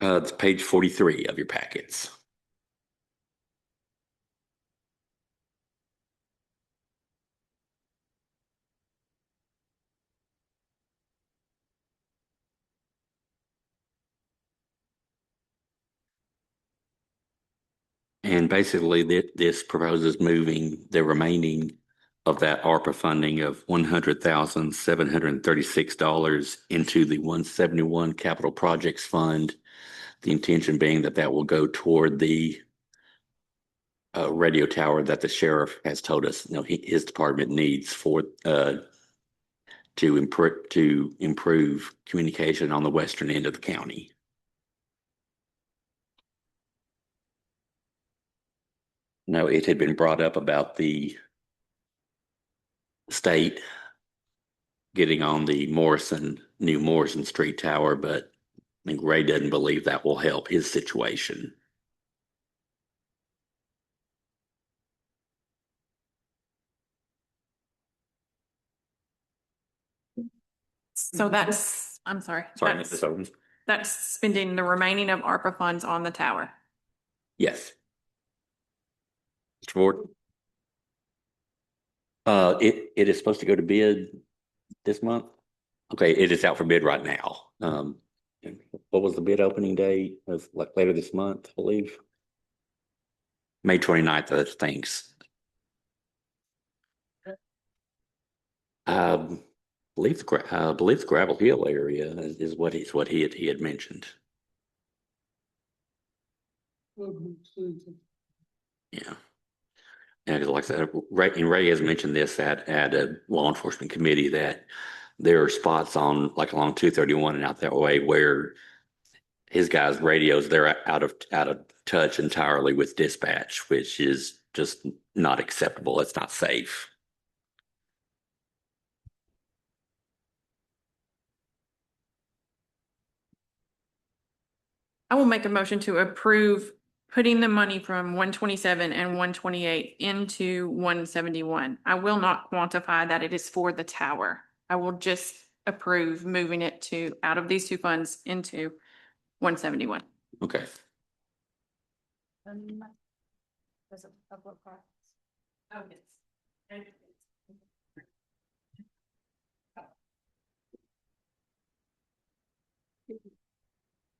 It's page 43 of your packets. And basically, this proposes moving the remaining of that ARPA funding of $100,736 into the 171 Capital Projects Fund. The intention being that will go toward the radio tower that the sheriff has told us, his department needs for to improve communication on the western end of the county. Now, it had been brought up about the state getting on the new Morrison Street Tower, but I think Ray doesn't believe that will help his situation. So that's, I'm sorry. Sorry, That's- Mrs. Owens. That's spending the remaining of ARPA funds on the tower. Yes. Mr. Ford? It is supposed to go to bid this month. Okay, it is out for bid right now. What was the bid opening date? It was like later this month, I believe. May 29th, thanks. Believe the Gravel Hill area is what he had mentioned. Yeah. And like I said, Ray has mentioned this at a law enforcement committee that there are spots on like along 231 and out that way where his guys' radios, they're out of touch entirely with dispatch, which is just not acceptable. It's not safe. I will make a motion to approve putting the money from 127 and 128 into 171. I will not quantify that it is for the tower. I will just approve moving it to out of these two funds into 171. Okay.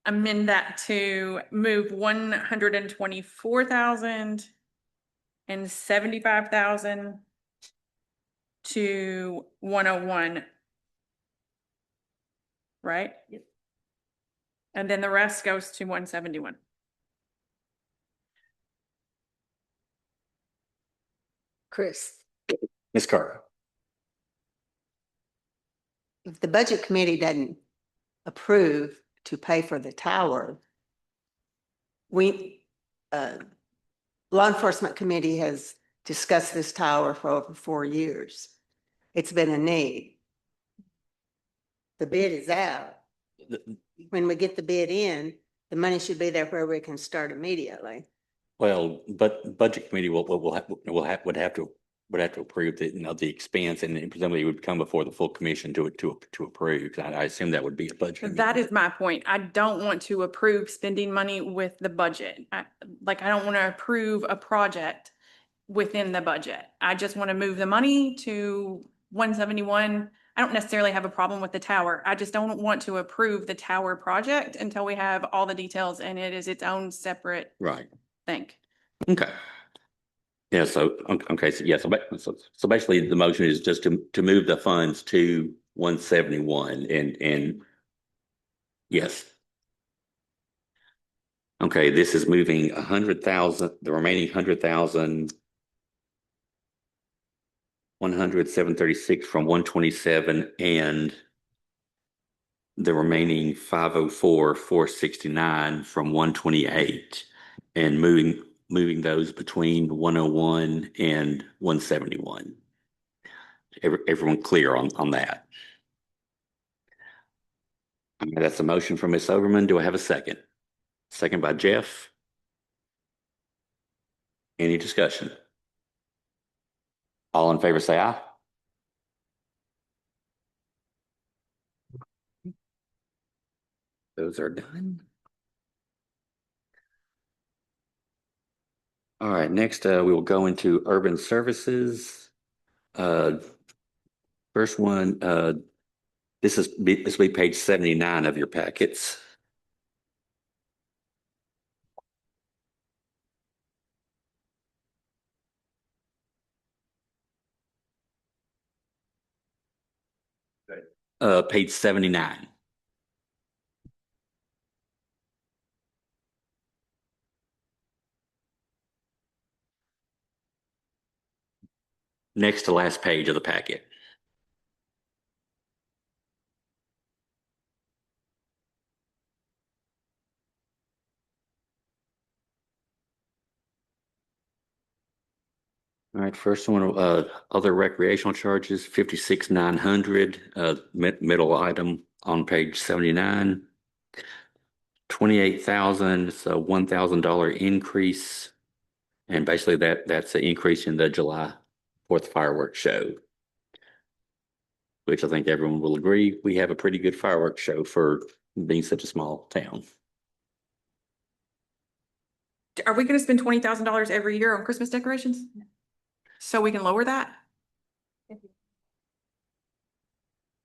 Amend that to move 124,000 and 75,000 to 101. Right? Yep. And then the rest goes to 171. Chris, Ms. Carter. if the budget committee doesn't approve to pay for the tower, we, law enforcement committee has discussed this tower for over 4 years. It's been a need. The bid is out. When we get the bid in, the money should be there where we can start immediately. Well, but budget committee would have to approve the, the expense, and then presumably it would come before the full commission to approve. I assume that would be a budget. That is my point. I don't want to approve spending money with the budget. I don't want to approve a project within the budget. I just want to move the money to 171. I don't necessarily have a problem with the tower. I just don't want to approve the tower project until we have all the details and it is its own separate Right. thing. Okay. Yeah. So okay. So yeah. So basically, the motion is just to move the funds to 171, and yes. Okay. This is moving 100,000. The remaining 100,000. 107.36 from 127 and the remaining 504.469 from 128 and moving those between 101 and 171. Everyone clear on that? That's a motion from Ms. Overman. Do I have a second? Second by Jeff. Any discussion? All in favor say aye. Those are done. All right, next we will go into urban services. First one, this will be page 79 of your packets. Page 79. Next to last page of the packet. All right, first one, other recreational charges, 56,900, middle item on page 79. 28,000, it's a $1,000 increase. And basically that's an increase in the July 4th fireworks show, which I think everyone will agree, we have a pretty good fireworks show for being such a small town. Are we going to spend $20,000 every year on Christmas decorations? So we can lower that?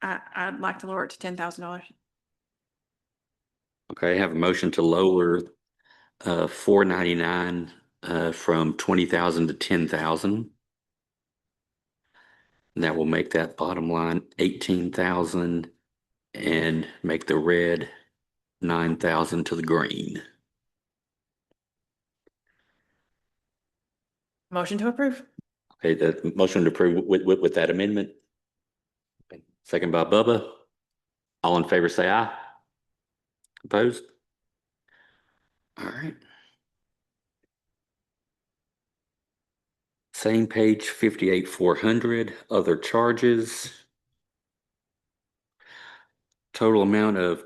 I'd like to lower it to $10,000. Okay, I have a motion to lower $499 from 20,000 to 10,000. That will make that bottom line 18,000 and make the red 9,000 to the green. Motion to approve. Okay, the motion to approve with that amendment. Okay. Second by Bubba. All in favor say aye. Opposed? All right. Same page, 58,400, other charges. Total amount of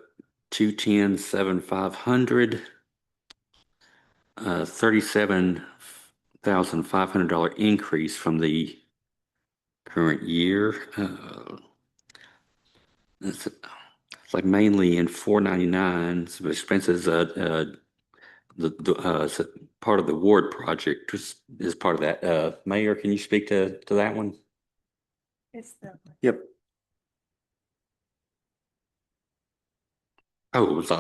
210,750. $37,500 increase from the current year. It's like mainly in 499, some expenses, part of the ward project is part of that. Mayor, can you speak to that one? It's the. Yep. Oh, it was,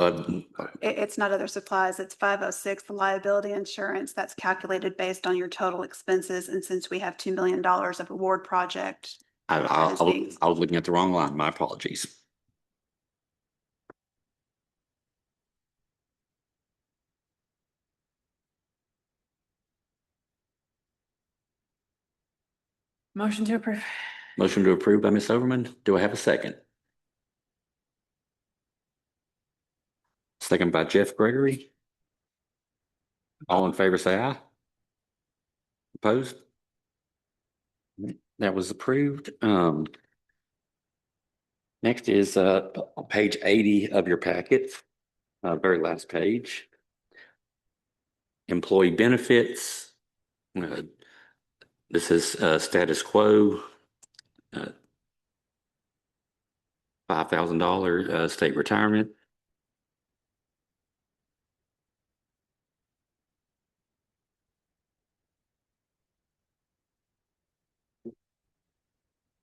It's not other supplies, it's 506, the liability insurance that's calculated based on your total expenses. And since we have $2 million of award project, I was looking at the wrong line. My apologies. Motion to approve. Motion to approve by Ms. Overman. Do I have a second? Second by Jeff Gregory. All in favor, say aye. Opposed? That was approved. Next is on page 80 of your packet, very last page. Employee benefits. This is status quo. $5,000 state retirement.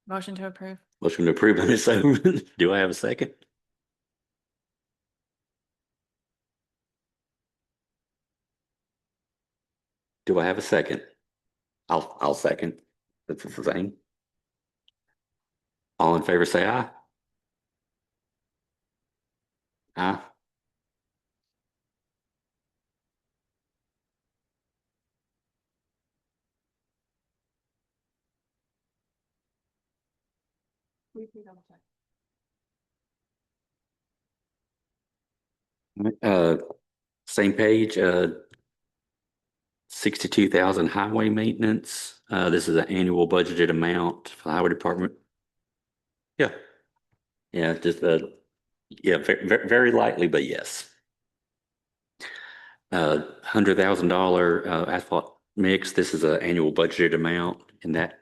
Motion to approve. Motion to approve by Ms. Overman. Do I have a second? Do I have a second? I'll second. That's the same. All in favor, say aye. Aye. Uh, Same page, 62,000 highway maintenance. This is an annual budgeted amount for the highway department. Yeah. Yeah, just, yeah, very lightly, but yes. $100,000 asphalt mix. This is an annual budgeted amount in that.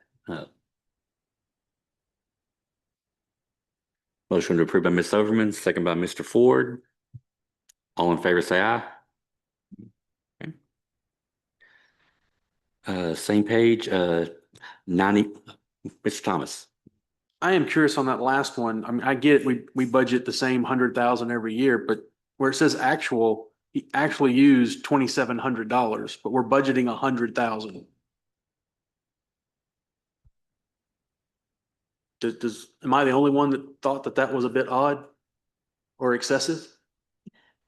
Motion to approve by Ms. Overman, second by Mr. Ford. All in favor, say aye. Okay. Same page, 90, Mr. Thomas. I am curious on that last one. I mean, I get we budget the same 100,000 every year, but where it says actual, he actually used $2,700, but we're budgeting 100,000. Am I the only one that thought that that was a bit odd or excessive?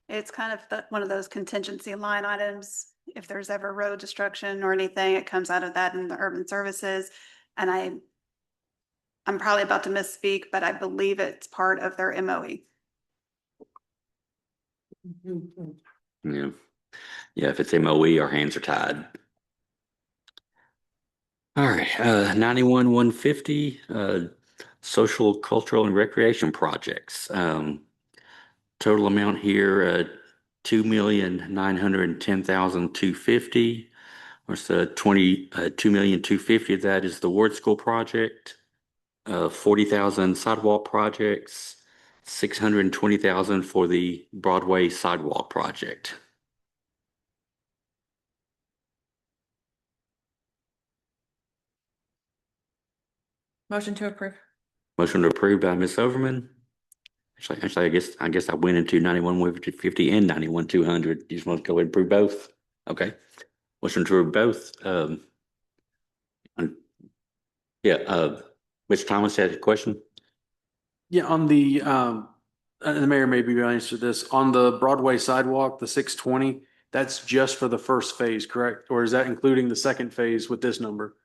it's kind of one of those contingency line items. If there's ever road destruction or anything, it comes out of that in the urban services. And I'm probably about to misspeak, but I believe it's part of their MOE. Yeah. Yeah, if it's MOE, our hands are tied. All right, 91,150, social, cultural, and recreation projects. Total amount here, 2,910,250. Or so 2,250,000 of that is the Ward School project. 40,000 sidewalk projects, 620,000 for the Broadway sidewalk project. Motion to approve. Motion to approve by Ms. Overman. Actually, I guess I went into 91,150 and 91,200. You just want to go ahead and approve both? Okay. Motion to approve both. Yeah, Mr. Thomas had a question? Yeah, on the mayor may be able to answer this. On the Broadway sidewalk, the 620, that's just for the first phase, correct? Or is that including the second phase with this number?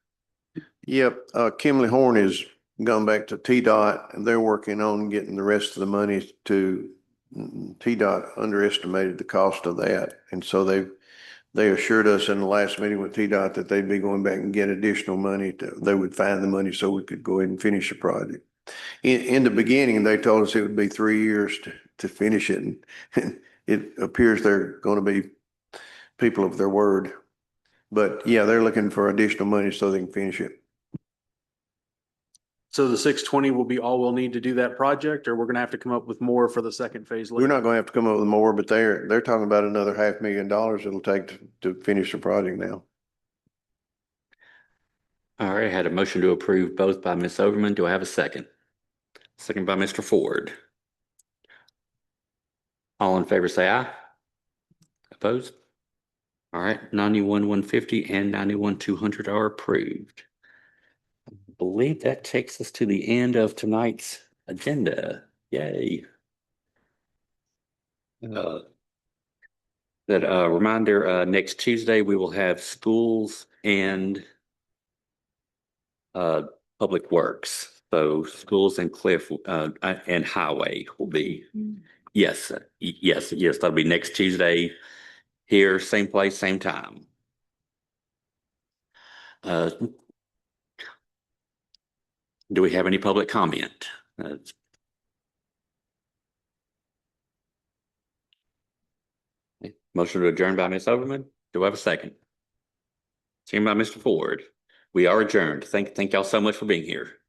Yep, Kimley Horn is gone back to TDOT and they're working on getting the rest of the money to TDOT underestimated the cost of that. And so they assured us in the last meeting with TDOT that they'd be going back and get additional money they would find the money so we could go ahead and finish the project. In the beginning, they told us it would be 3 years to finish it. And it appears they're going to be people of their word. But yeah, they're looking for additional money so they can finish it. So the 620 will be all we'll need to do that project, or we're gonna have to come up with more for the second phase We're later? not going to have to come up with more, but they're talking about another $500,000 it'll take to finish the project now. All right, I had a motion to approve both by Ms. Overman. Do I have a second? Second by Mr. Ford. All in favor, say aye. Opposed? All right, 91-150 and 91-200 are approved. I believe that takes us to the end of tonight's agenda. Yay. Reminder, next Tuesday, we will have schools and public works. So schools and Cliff and highway will be, yes, that'll be next Tuesday here, same place, same time. Do we have any public comment? Motion to adjourn by Ms. Overman. Do I have a second? Second by Mr. Ford. We are adjourned. Thank y'all so much for being here.